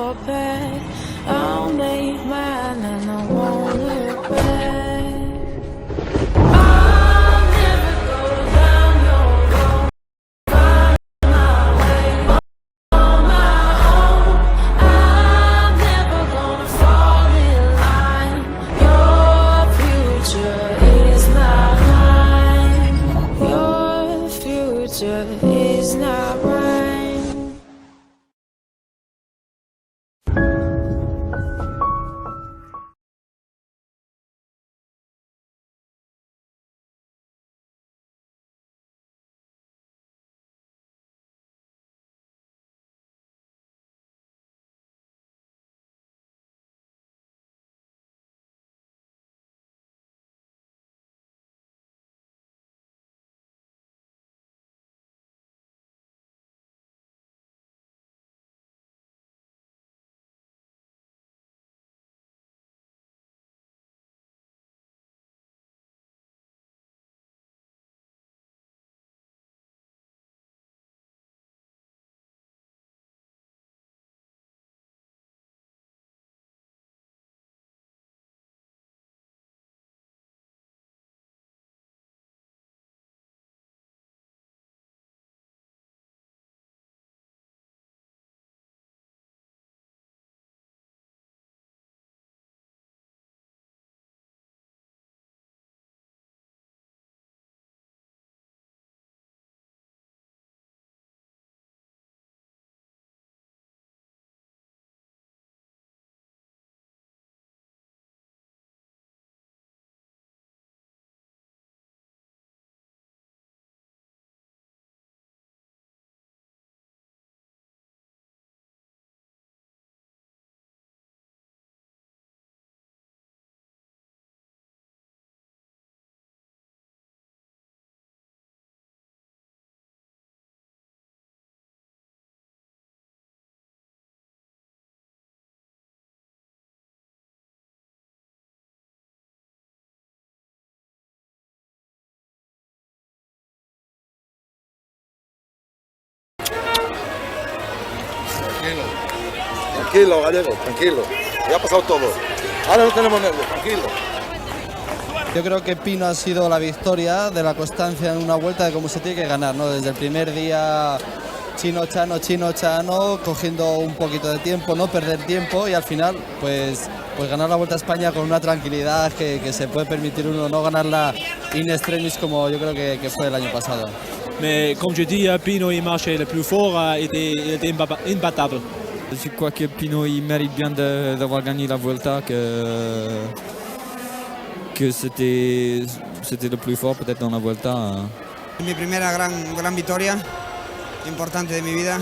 your bed. I'll make mine and I won't look back. I'll never go down your road. Find my way on my own. I'm never gonna fall in line. Your future is not mine. Your future is not mine. Tranquilo, Gallego, tranquilo. Ya ha pasado todo. Ahora no tenemos nervios, tranquilo. Yo creo que Pino ha sido la victoria de la constancia en una vuelta de cómo se tiene que ganar, ¿no? Desde el primer día chino chano, cogiendo un poquito de tiempo, no perder tiempo y al final pues ganar la Vuelta a España con una tranquilidad que se puede permitir uno, no ganarla in extremis como yo creo que fue el año pasado. Mais comme je dis, Pino il marchait le plus fort, il était imbattable. Je crois que Pino il mérite bien d'avoir gagné la Vuelta, que c'était le plus fort peut-être dans la Vuelta. Mi primera gran victoria importante de mi vida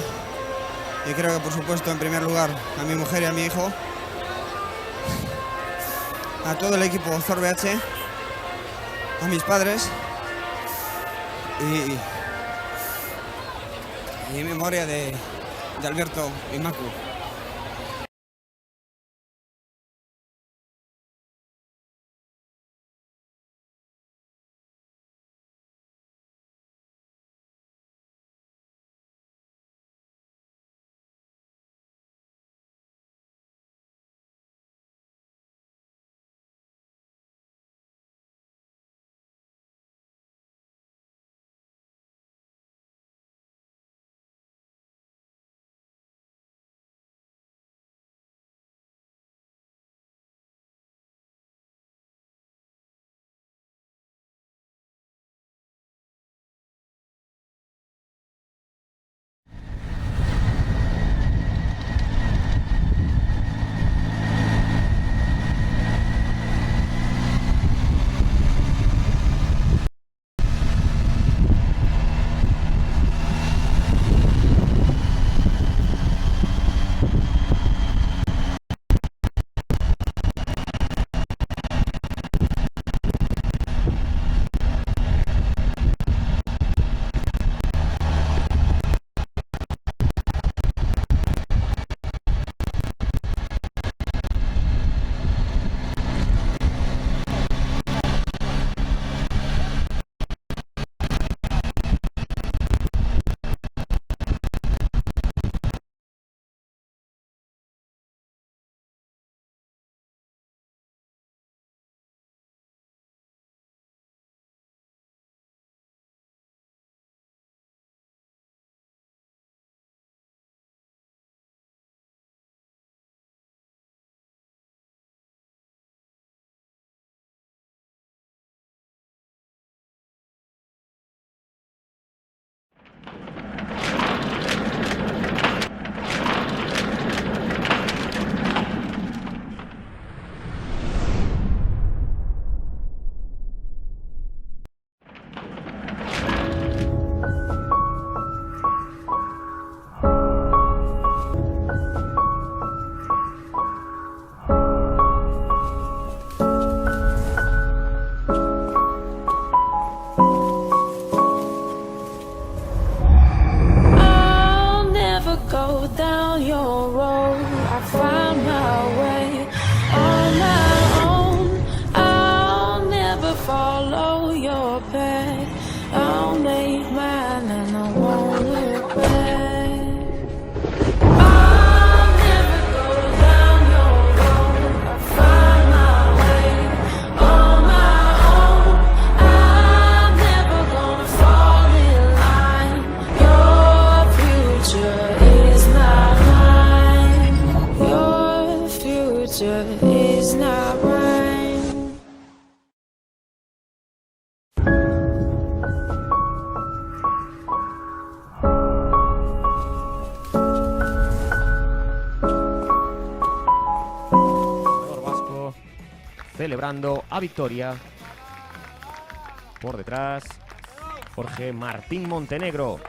y creo que por supuesto en primer lugar a mi mujer y a mi hijo, a todo el equipo Zor BH, a mis padres y en memoria de Alberto y Macu. down your road, I find my way on my own. I'll never follow your path. I'll make mine and I won't look back. I'll never go down your road, I find my way on my own. I'm never gonna fall in line. Your future is not mine. Your future is not mine. Jugador vasco celebrando a victoria. Por detrás, Jorge Martín Montenegro.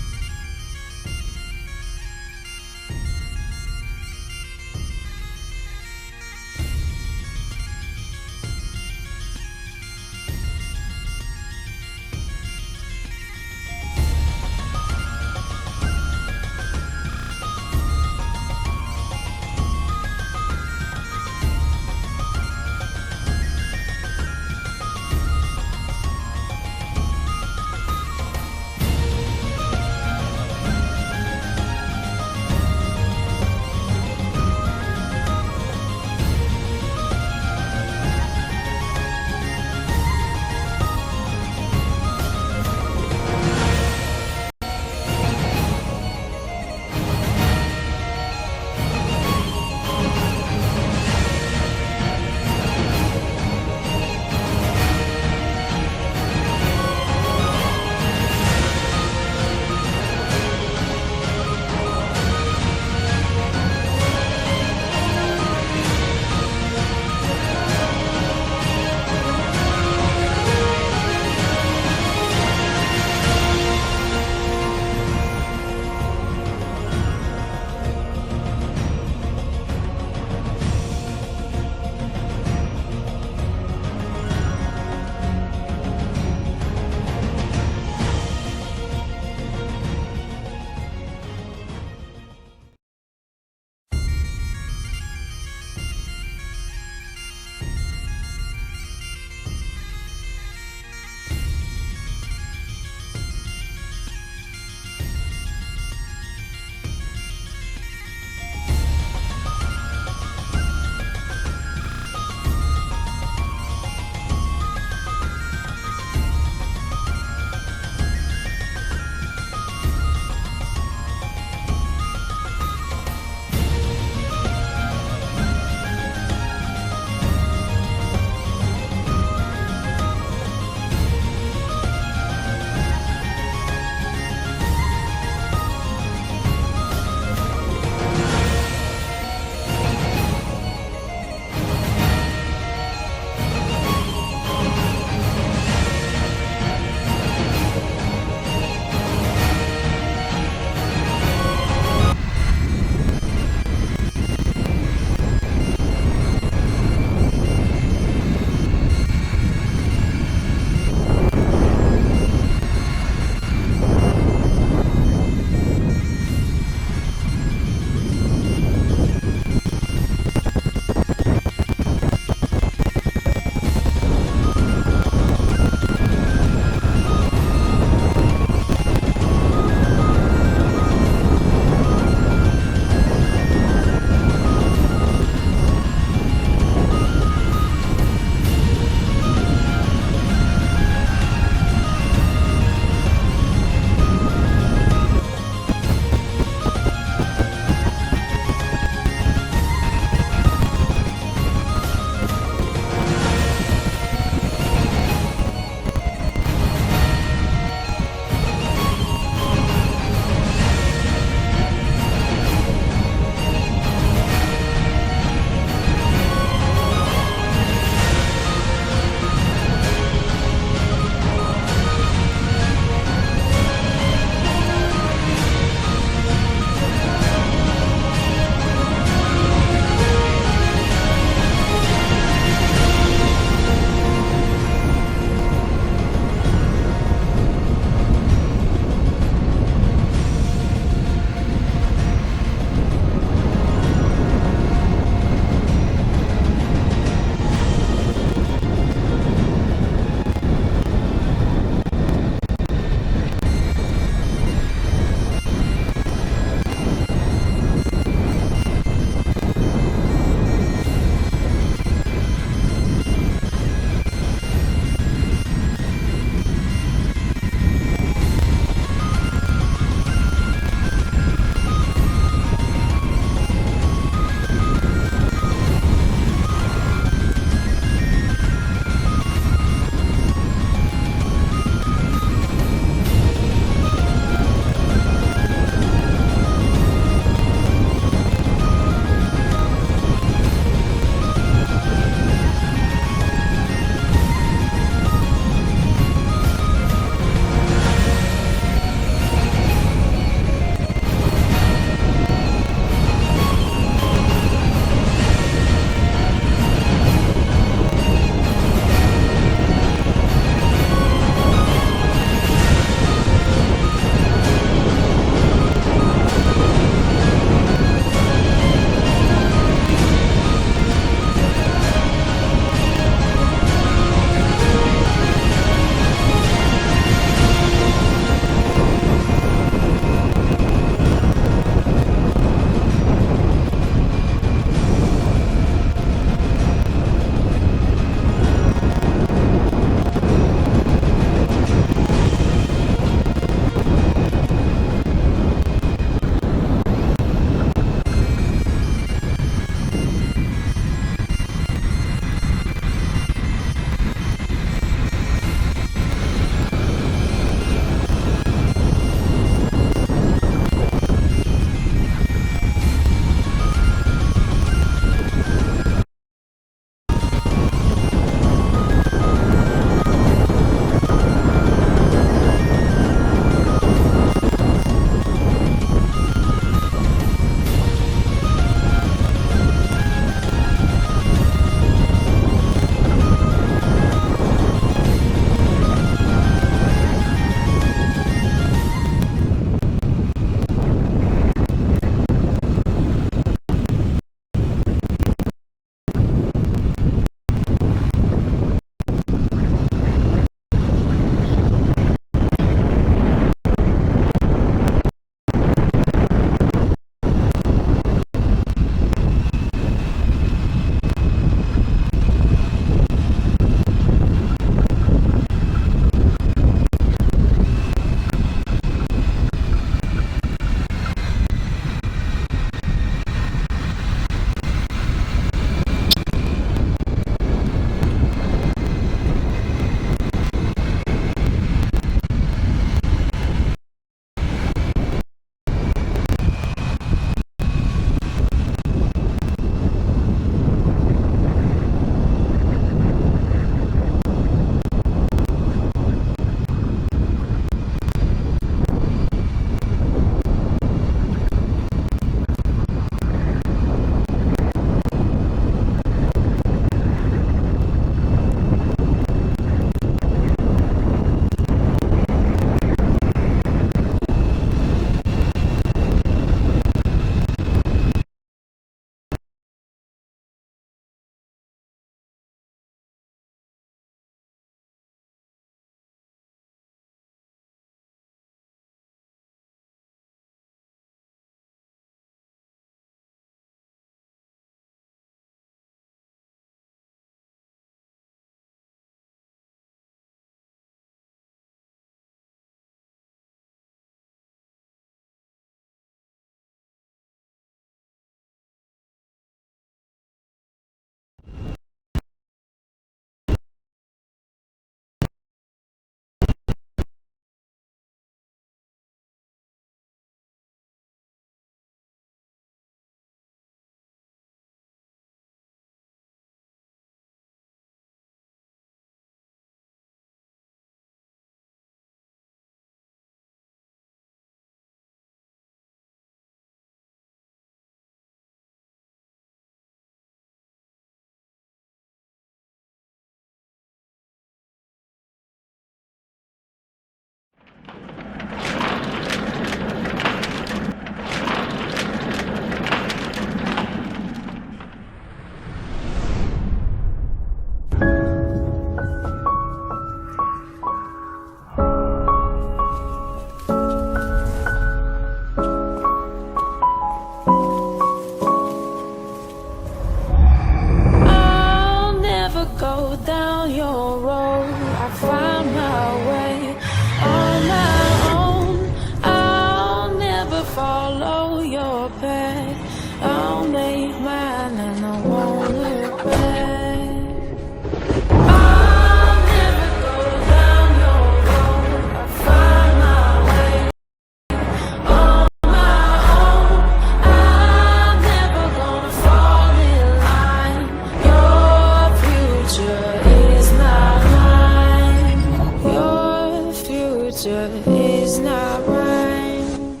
is not mine.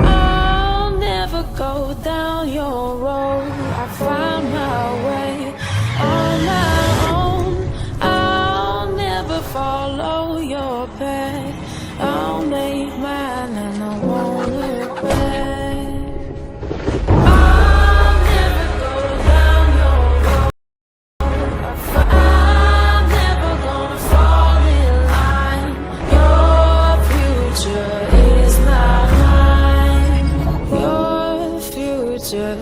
I'll never go down your road. I find my way on my own. I'll never follow your path. I'll make mine and I won't look back. I'll never go down your road. I'm never gonna fall in line. Your future is not mine. Your future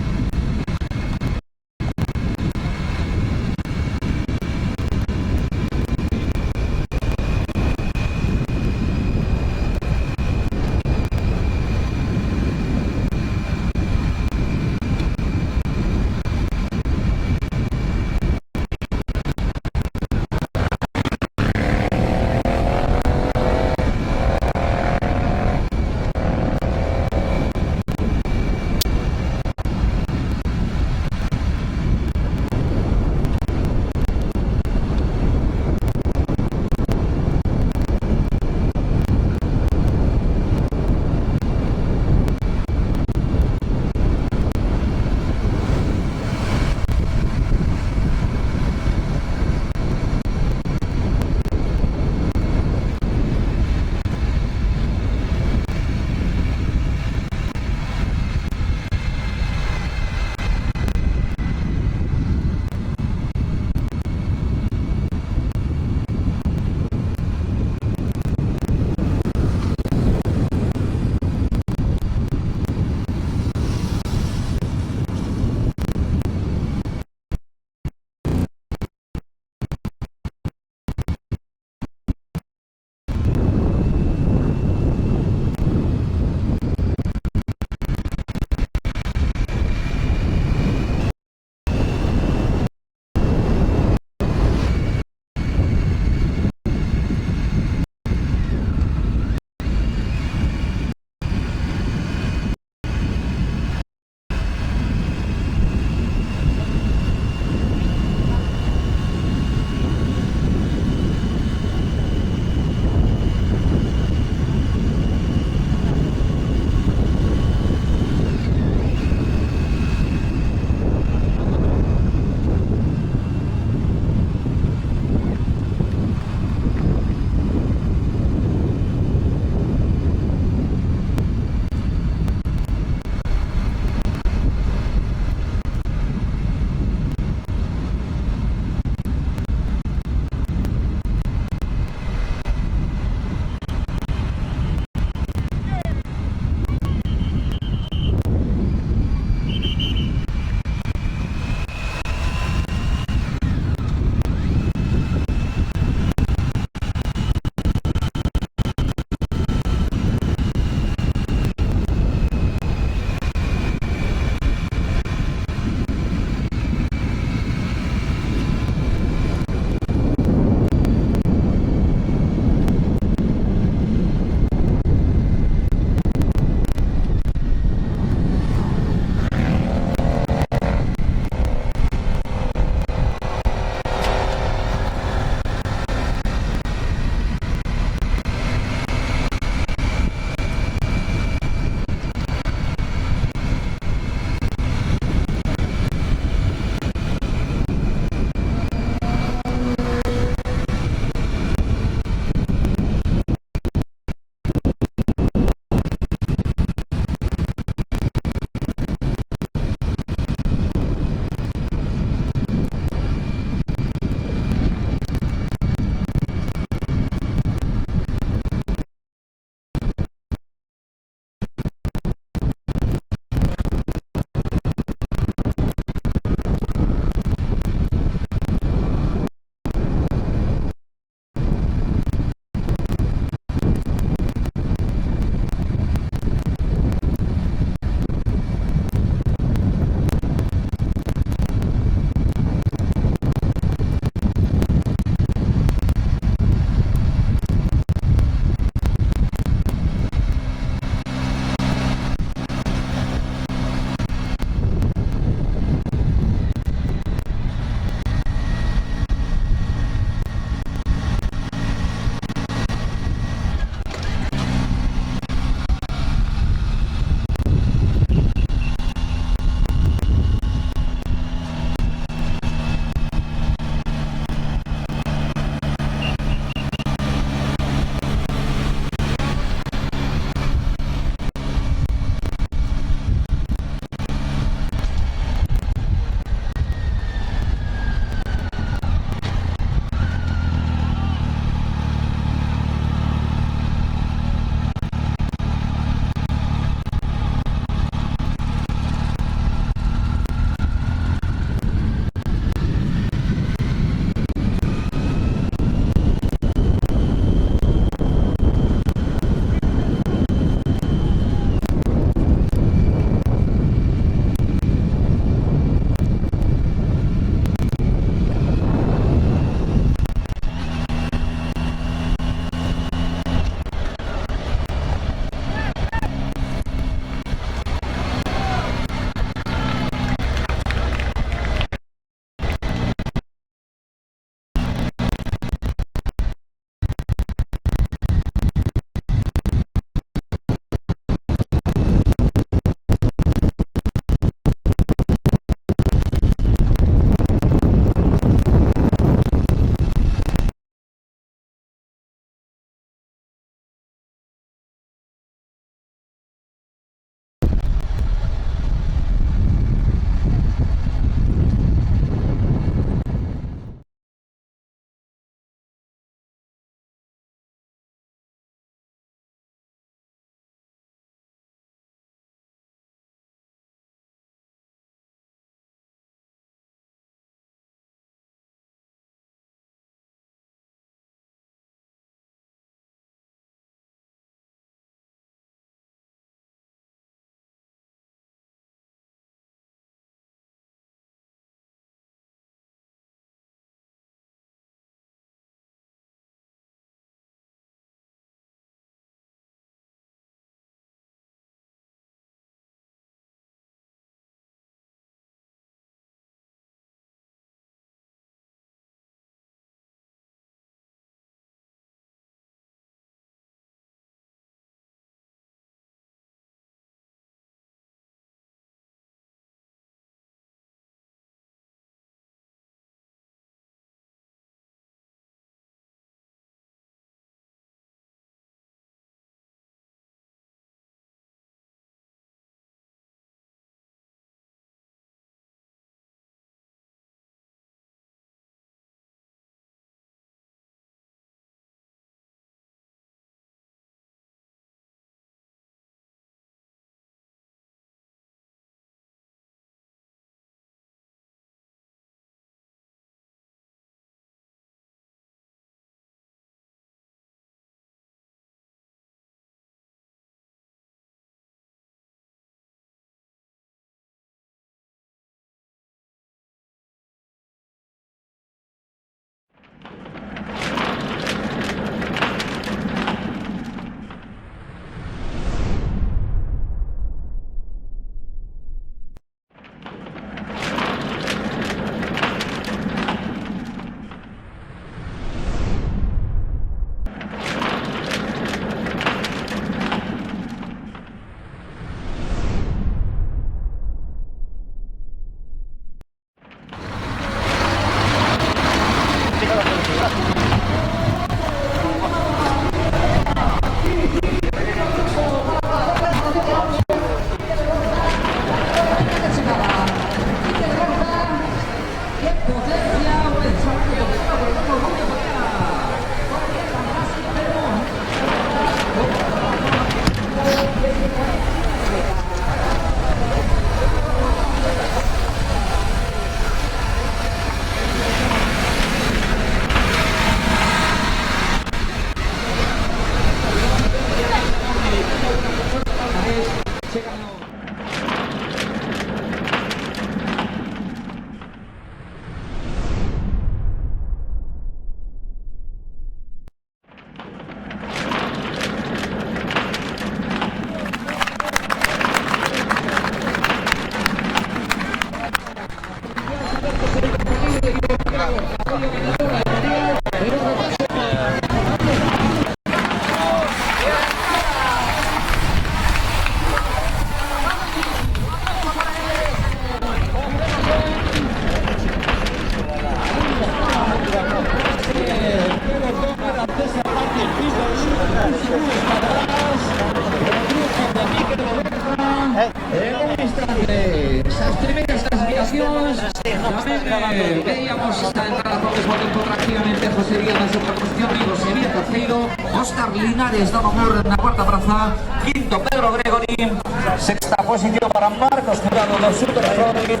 También veíamos esta entrada por mismo tiempo prácticamente José Díaz en segunda posición, Diego Sevilla tercero, Óscar Linares dando amor en la cuarta plaza, quinto Pedro Gregory, Sexta posición para Marcos Jurado del Super Rodríguez,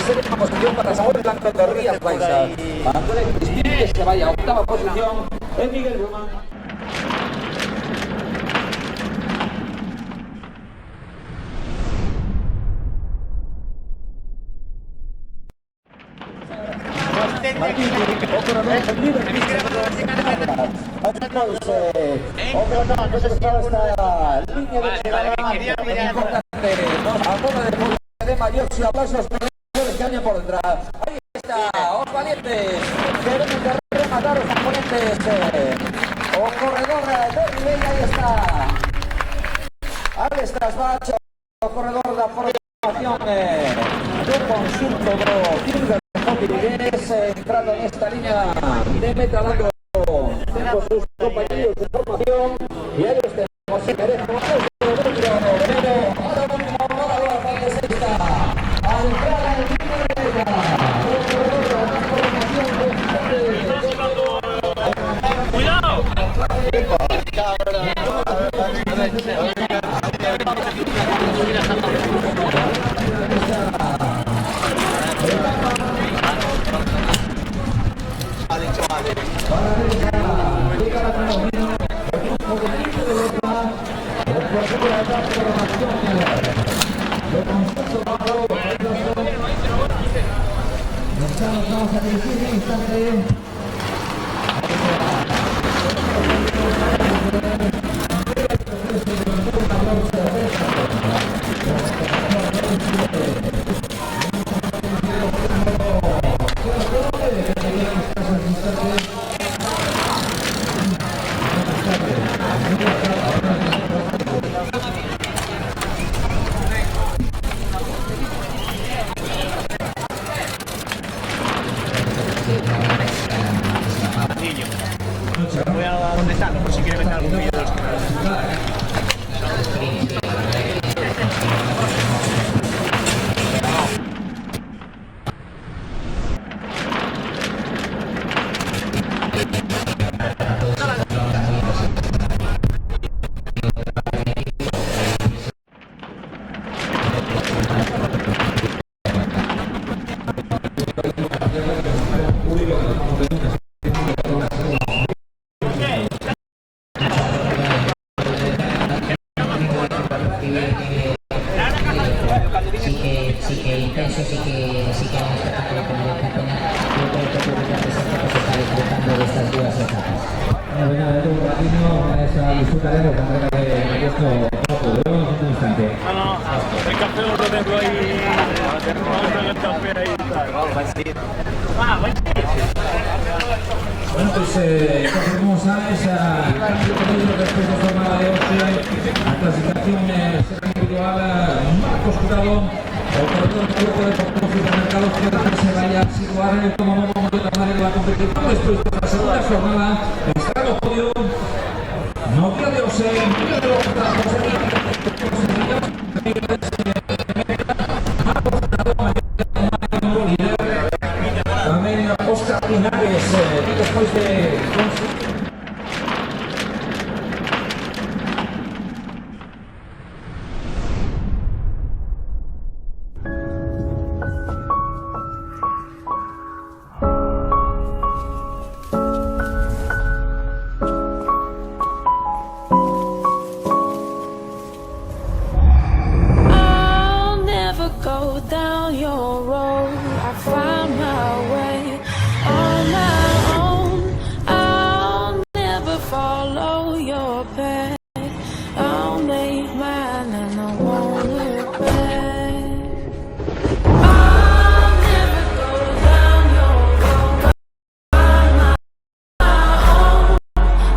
séptima posición para Samuel Blanco de Rías Baixas. Manuel Crispín, que se vaya a octava posición, es Miguel Román. Ahí está, os valientes, que deben de rematar los oponentes. O corredor de Ribella, ahí está. Alex Trasbacho, o corredor da formación do conxunto do Tigre Motivigués, entrando en esta línea de meta dando tiempo sus compañeros de formación. Y ahí los tenemos, si queremos, pero ahora último, ahora la parte sexta. Al entrar en el Tigre Ribella, o corredor da formación do ¡Cuidado! Vamos a dirigir en instante. Voy a donde están, por si quieren meter algún vídeo de los que sí que intenso, sí que un espectáculo que merece la pena. Yo creo que pública presente pues está disfrutando de estas duras etapas. Bueno, venga, dentro de un ratito esa disfrutaremos con la que me ha puesto poco, lo vemos en un instante. No, el café lo tengo ahí, el café ahí. Bueno, pues como sabes, después de jornada de 8, la clasificación será individual. Marcos Jurado, el corredor del grupo deportivo Supermercados, que se vaya a situar en el como modo de la de la competición. Después de la segunda jornada, estará el podio. Novia de Ose, Miguel de López, José Díaz, también Óscar Linares, y después de I'll never go down your road. I find my way on my own. I'll never follow your path. I'll make mine and I won't look back. I'll never go down your road. Find my own.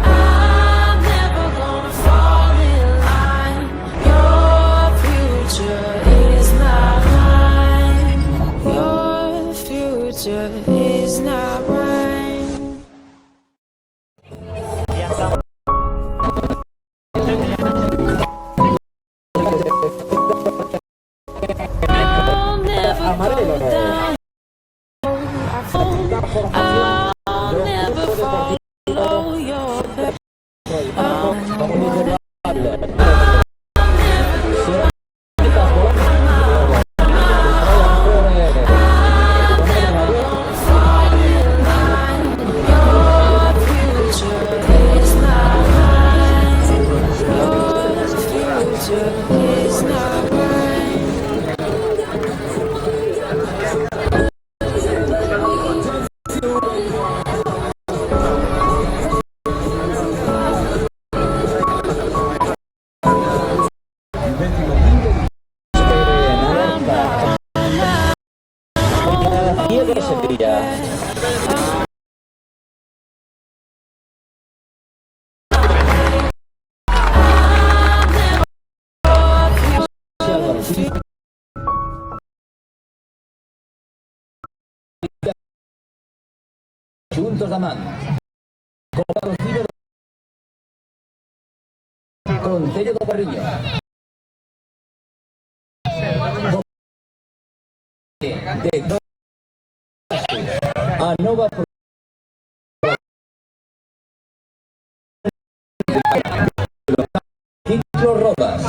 I'm never gonna fall in line. Your future is not mine. Your future is not mine. I'll never go down. Pedro Sevilla. Juntos Damán. Con patrocinio con sello do Parrillo. De a nova Ciclo Rodas.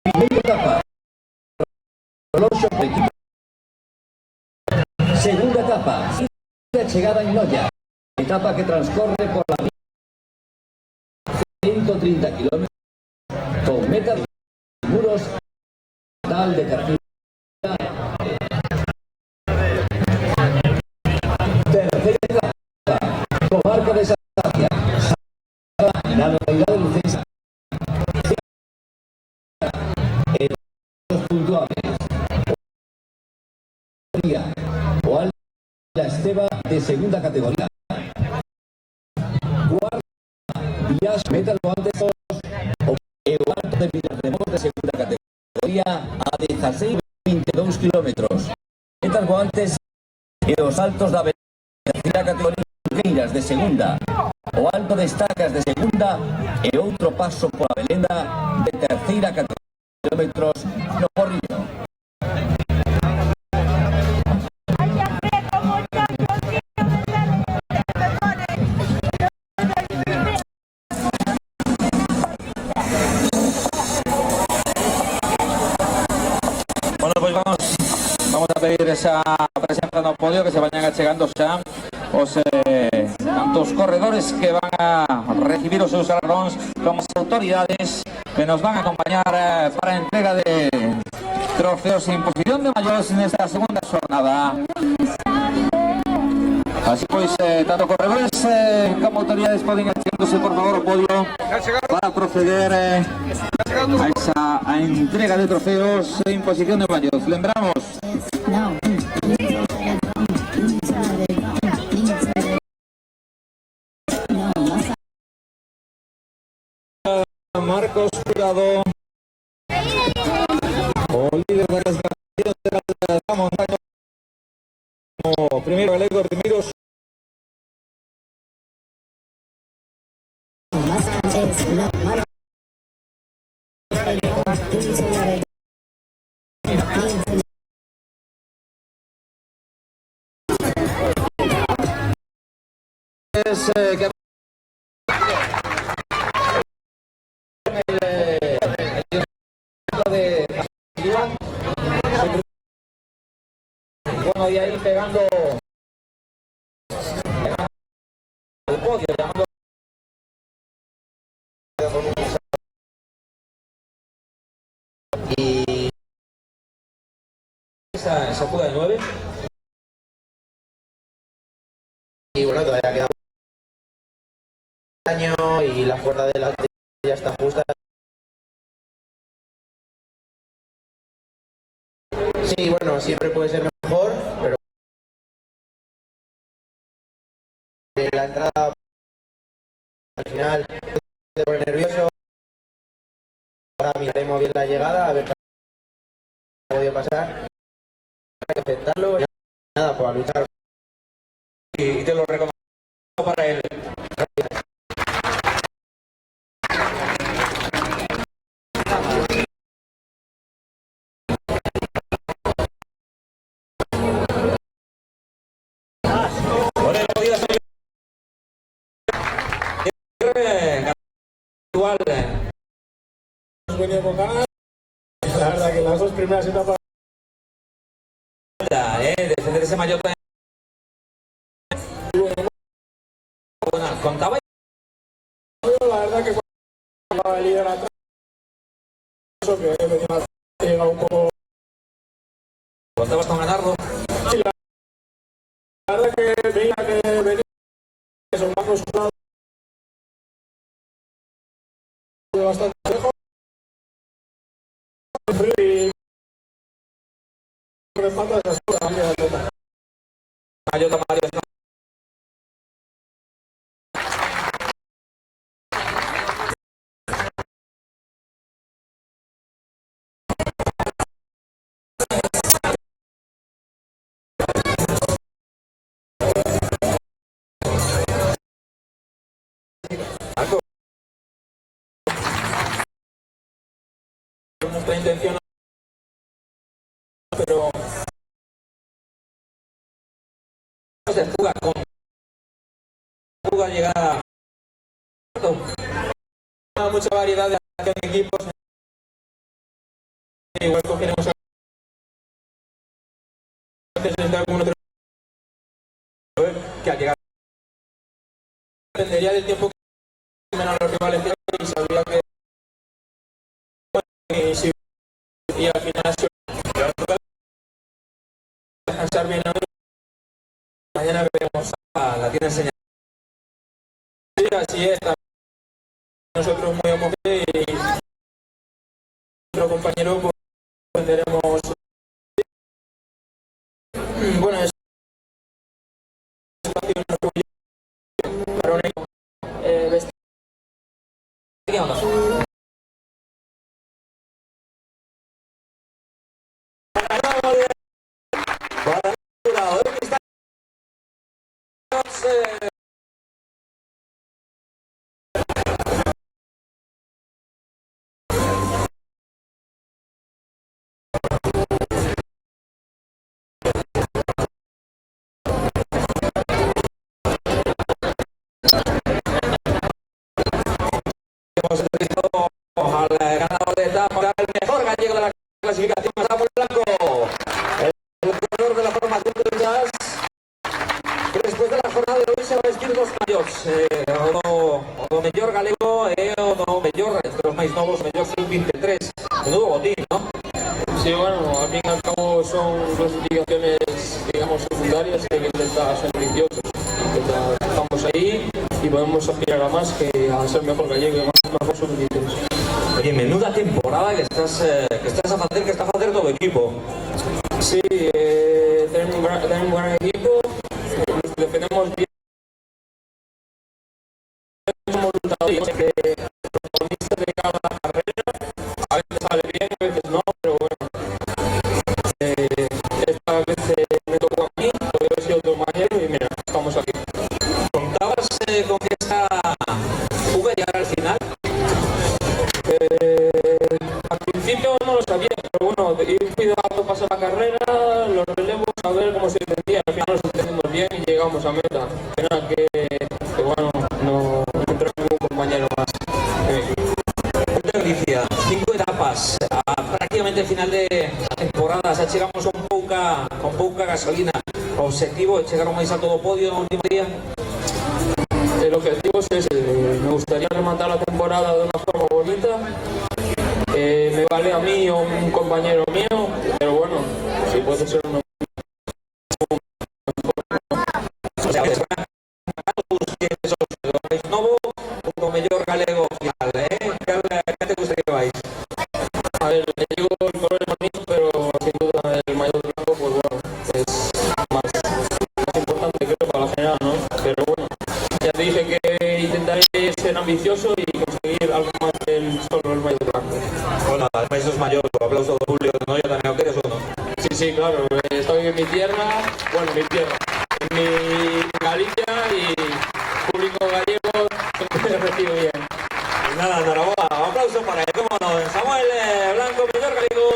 Primera etapa. Reloj de equipo. Segunda etapa. Llegada en Noya. Etapa que transcorre por la vía 130 kilómetros con meta de muros tal de Cartagena. Tercera etapa. Comarca de Santacia. La localidad de Lucesa. Puntuales. O al la Esteba de segunda categoría. Cuarta, Vías Metal antes o Alto de Villarremor de segunda categoría a 16,22 kilómetros. Metal antes e os altos da terceira categoría Queiras de segunda. O Alto de Estacas de segunda e outro paso pola Belenda de terceira categoría kilómetros no Porriño. Bueno, pues vamos a pedir esa presencia no podio, que se vayan achegando xa os tantos corredores que van a recibir os seus galardóns como as autoridades que nos van a acompañar para a entrega de trofeos e imposición de maiores nesta segunda jornada. Así pois, tanto corredores como autoridades poden achegándose por favor ao podio para proceder a esa entrega de trofeos e imposición de maiores. Lembramos Marcos Jurado, o líder da clasificación da montaña, como primeiro galego, primeiros que bueno, y ahí pegando el podio, llamando y esa fuga de 9 y bueno, todavía queda un año y la cuerda de la ya está justa. Sí, bueno, siempre puede ser mejor, pero la entrada al final te pone nervioso. Ahora miraremos bien la llegada, a ver qué ha podido pasar. Hay que aceptarlo y nada, pues a luchar. Y te lo recomiendo para él. Igual veníamos ganas, la verdad que las dos primeras etapas defender ese maillot bueno, contaba la verdad que cuando el líder atrás eso que venía llega un poco contabas con ganarlo. Sí, la verdad que veía que venía son más Mario Tamario está nuestra intención, pero de fuga con fuga llegada mucha variedad de equipos, igual cogeremos que al llegar dependería del tiempo que menos los rivales y sabía que y al final descansar bien. Mañana veremos a la tienda enseñada. Sí, así es. Nosotros muy homogéneos y nuestro compañero pues, tendremos. Bueno, es espacio varones vestido. ¿Qué onda? Hemos visto al ganador de etapa, el mejor gallego de la clasificación, Samuel Blanco, el ganador de la formación de jazz, que después de la jornada de hoy se va a vestir dos mayores, o mellor galego o mellor, entre los más nuevos, mellor sub-23, menudo botín, ¿no? Sí, bueno, al fin y al cabo son clasificaciones, digamos, secundarias que hay que intentar ser ambiciosos. Estamos ahí y podemos aspirar a más que a ser mejor gallego y mejor sub-23. Oye, menuda temporada que estás a hacer, que está a hacer todo el equipo. Sí, tenemos un gran equipo, nos defendemos bien, somos luchadores, que protagonistas de cada carrera, a veces sale bien, a veces no, pero bueno. Esta vez me tocó a mí, podría haber sido otro compañero y mira, estamos aquí. ¿Contabas con que esta fuga llegara al final? Al principio no lo sabía, pero bueno, ir cuidando, pasar la carrera, los relevos, a ver cómo se entendía. Al final nos entendimos bien y llegamos a meta. Pena que bueno, no entró ningún compañero más. Galicia, 5 etapas, prácticamente final de temporada, xa chegamos con pouca gasolina. O objetivo é chegar ao máis alto do podio no último día. El objetivo es ese, me gustaría rematar la temporada de una forma bonita. Me vale a mí o un compañero mío, pero bueno, si puede ser uno. Novo, un mellor galego final, ¿qué te gusta que vais? A ver, le digo el problema mío, pero sin duda el mayor blanco, pues bueno, es más importante creo para la general, ¿no? Pero bueno, ya te dije que intentaré ser ambicioso y conseguir algo más del solo el mayor blanco. Bueno, además eso es mayor, aplauso de Julio, ¿no? ¿Ya también lo quieres o no? Sí, sí, claro, estoy en mi tierra, bueno, en mi Galicia y público gallego me recibe bien. Pues nada, enhorabuena, un aplauso para él, cómo no, Samuel Blanco, mellor galego,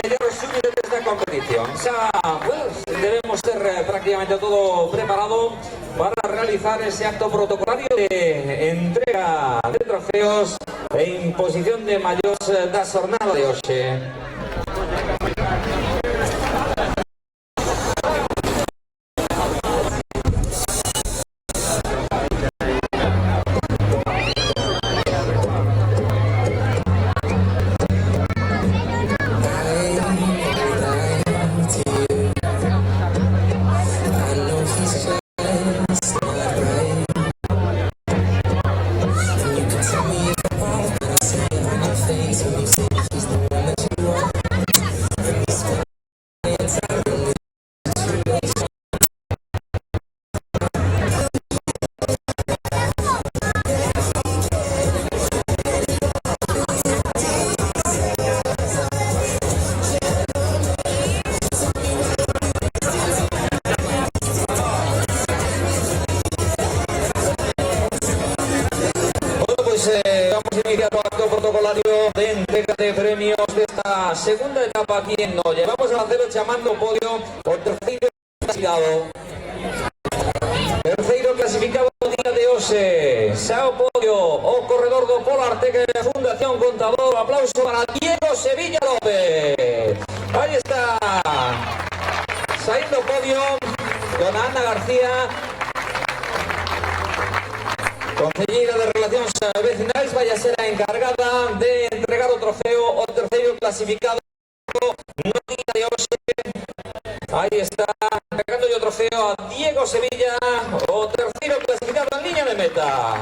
mellor sub-23 de esta competición. Xa, pues, debemos ter prácticamente todo preparado para realizar ese acto protocolario de entrega de trofeos e imposición de mallós da xornada de hoxe. He's the one iniciado acto protocolario de entrega de premios de esta segunda etapa aquí en Noia. Vamos a hacerlo chamando podio o terceiro clasificado. Terceiro clasificado día de hoxe. Xa o podio o corredor do Polo Arteque da Fundación Contador. Aplauso para Diego Sevilla López. Ahí está. Saindo podio con Ana García, concelleira de Relacións Vecinais, vai a ser a encargada de entregar o trofeo ao terceiro clasificado no día de hoxe. Aí está, entregando o trofeo a Diego Sevilla, o terceiro clasificado en liña de meta.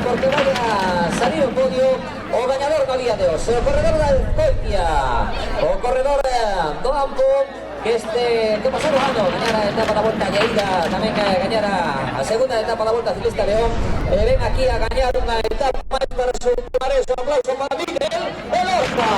Porque vaya a salir o podio o gañador no día de hoxe, o corredor da Escoitia, o corredor do Ampo, que pasou o ano gañara a etapa da Volta a Lleida, tamén gañara a segunda etapa da Volta Ciclista León, e ven aquí a gañar unha etapa máis para sumar eso. Un aplauso para Miguel Elorza.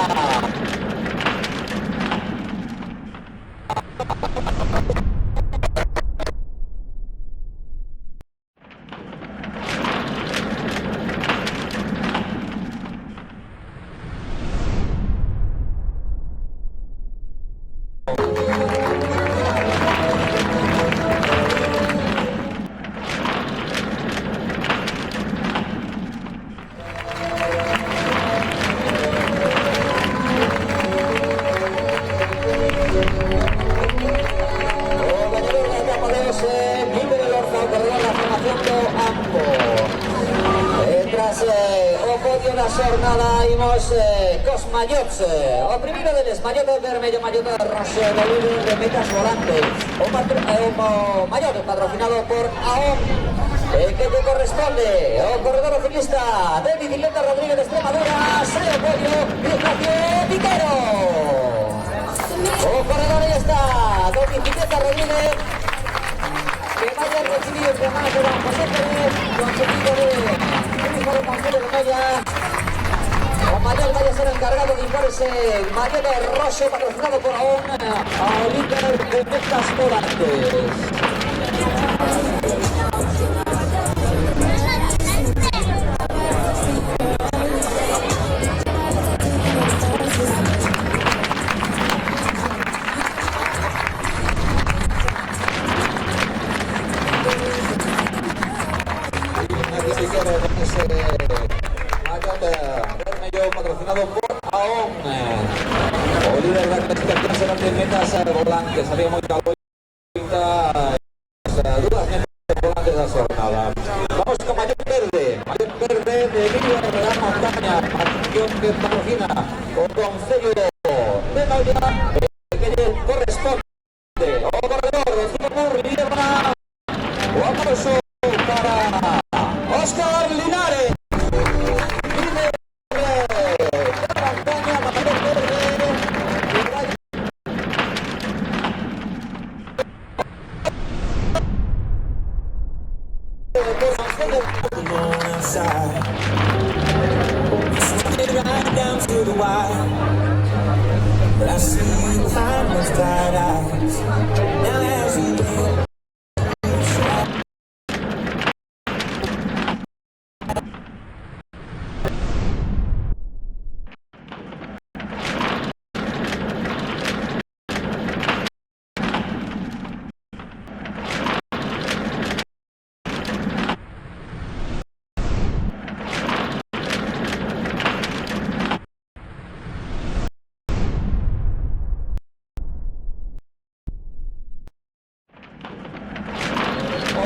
Xornada imos cos mallots. O primeiro deles, mallot vermello, mallot roxo do líder de metas volantes. O mallot patrocinado por AON, que te corresponde o corredor ciclista de bicicleta Rodríguez de Extremadura. Sai o podio, Ignacio Piquero. O corredor aí está, do bicicleta Rodríguez, que vaya a recibir el remate de Don José Pérez, conseguido de Hijo de Concello de Noia. O mayor vaya a ser encargado de inflar ese mayor rojo patrocinado por AON a líder de metas volantes. Patrocinado por AON, o líder da clasificación serán de metas volantes. Había moita loita, dúas metas volantes da xornada. Vamos con Mallot Verde de Vigo de la Montaña, acción que patrocina o Concello de Noia, que le corresponde o corredor Cimur Liebrna. O aplauso para Óscar Linares. time was tied out. Now as you leave,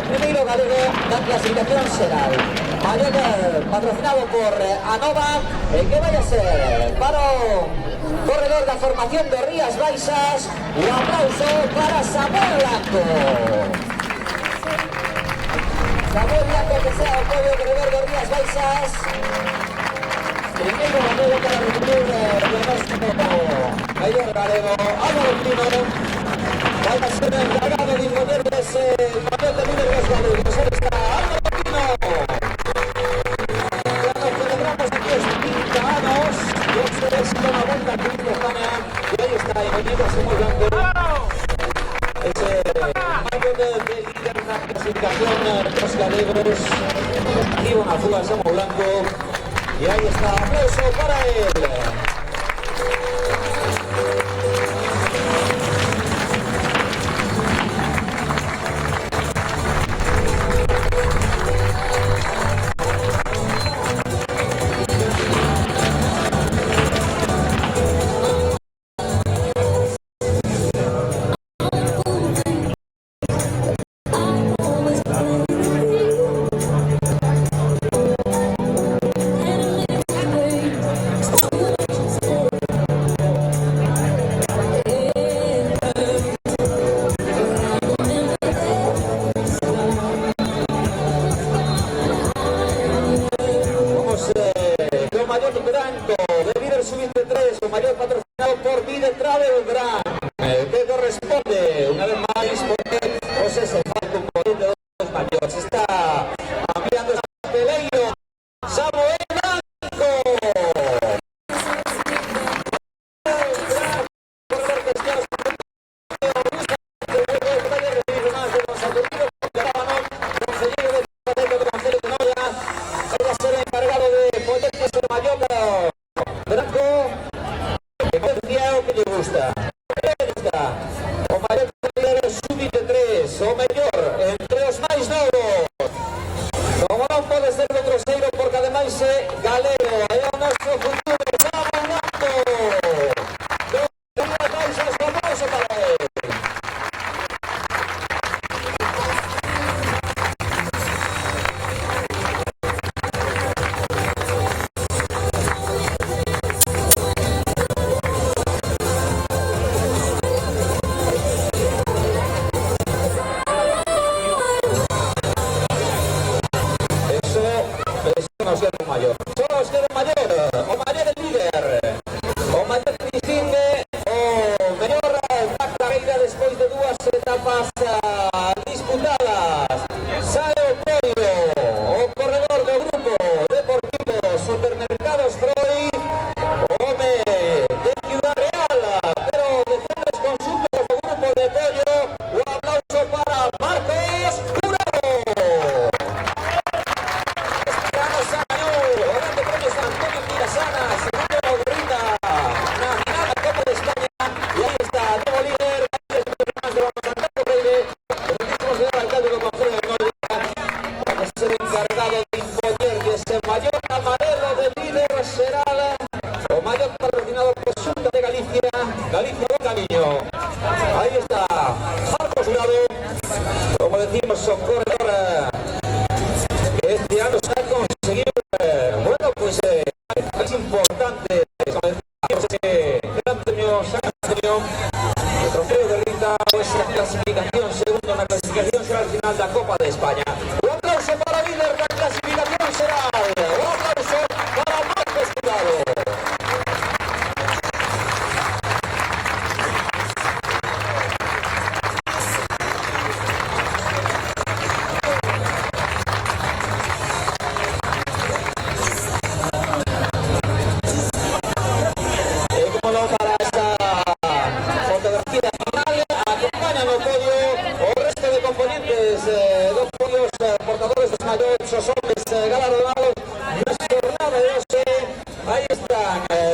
Primeiro galego da clasificación será Mayor patrocinado por Anova, que vaya a ser para o corredor da formación de Rías Baixas. Un aplauso para Samuel Blanco. Samuel Blanco, que sea o podio corredor de Rías Baixas. Primeiro galego para recibir o noso maior galego, Álvaro Pino. Va a ser el encargado de imponerles el papel de líder de los galegos. Ahí está Álvaro Pino. Ya nos celebramos aquí los 30 años. Yo sé si con la vuelta aquí en España. Y ahí está, imponiéndose muy blanco. Es mayor de líder en la clasificación de los galegos. Aquí una fuga Samuel Blanco. Y ahí está, aplauso para él.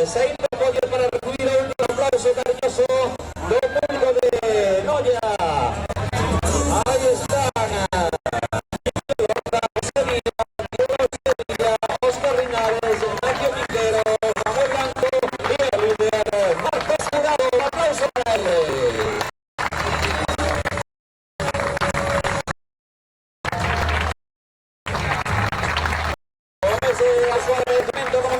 sair do podio para recibir o último aplauso cariñoso do público de Noia. Aí están Óscar Linares, Nacho Quintero, Samuel Blanco y el líder Marcos Jurado. Un aplauso para él. Con ese suavecimiento como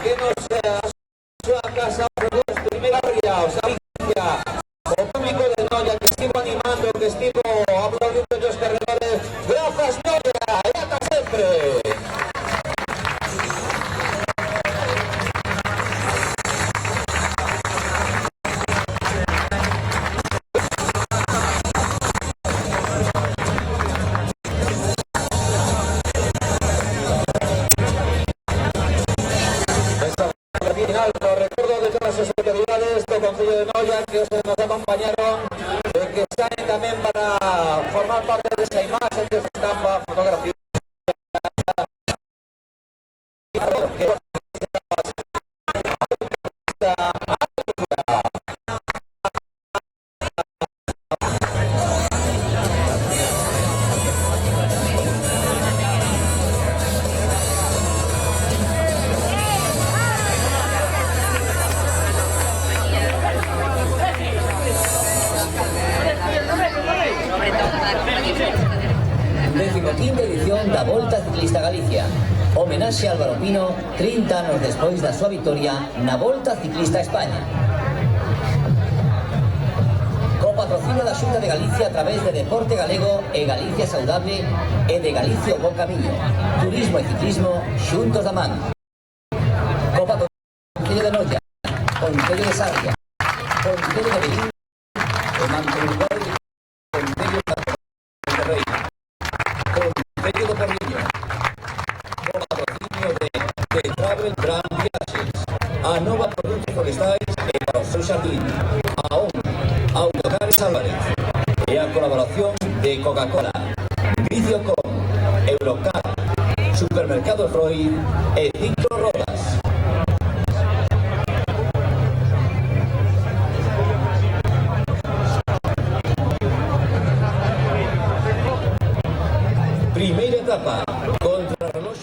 que nos a casa dos primera ría, o sea, o público de Noia que estivo animando, que estivo aplaudiendo los corredores. Gracias Noia, y hasta siempre. Final, los recuerdos de todas las autoridades del Concello de Noia que nos acompañaron, que están también para formar parte de esa imagen, de esa estampa, fotografía. Quinta edición da Volta Ciclista Galicia. Homenaxe a Álvaro Pino 30 anos despois da súa vitoria na Volta Ciclista España. Co patrocinio da Xunta de Galicia a través de Deporte Galego e Galicia Saudable e de Galicia o Bon Camiño. Turismo e ciclismo xuntos da man. Co patrocinio de Noia, Concello de Sarria, Concello de Belín e Mantenugual de Concello de Rei. Concello do Porriño, o patrocinio de Travel Brand Viaxes, a nova produtos forestais e para o seu xardín, a ON, Autocares Álvarez, e a colaboración de Coca-Cola, Griciocom, Eurocar, Supermercados Roy e Ciclo Rodas. Primeira etapa, contra reloj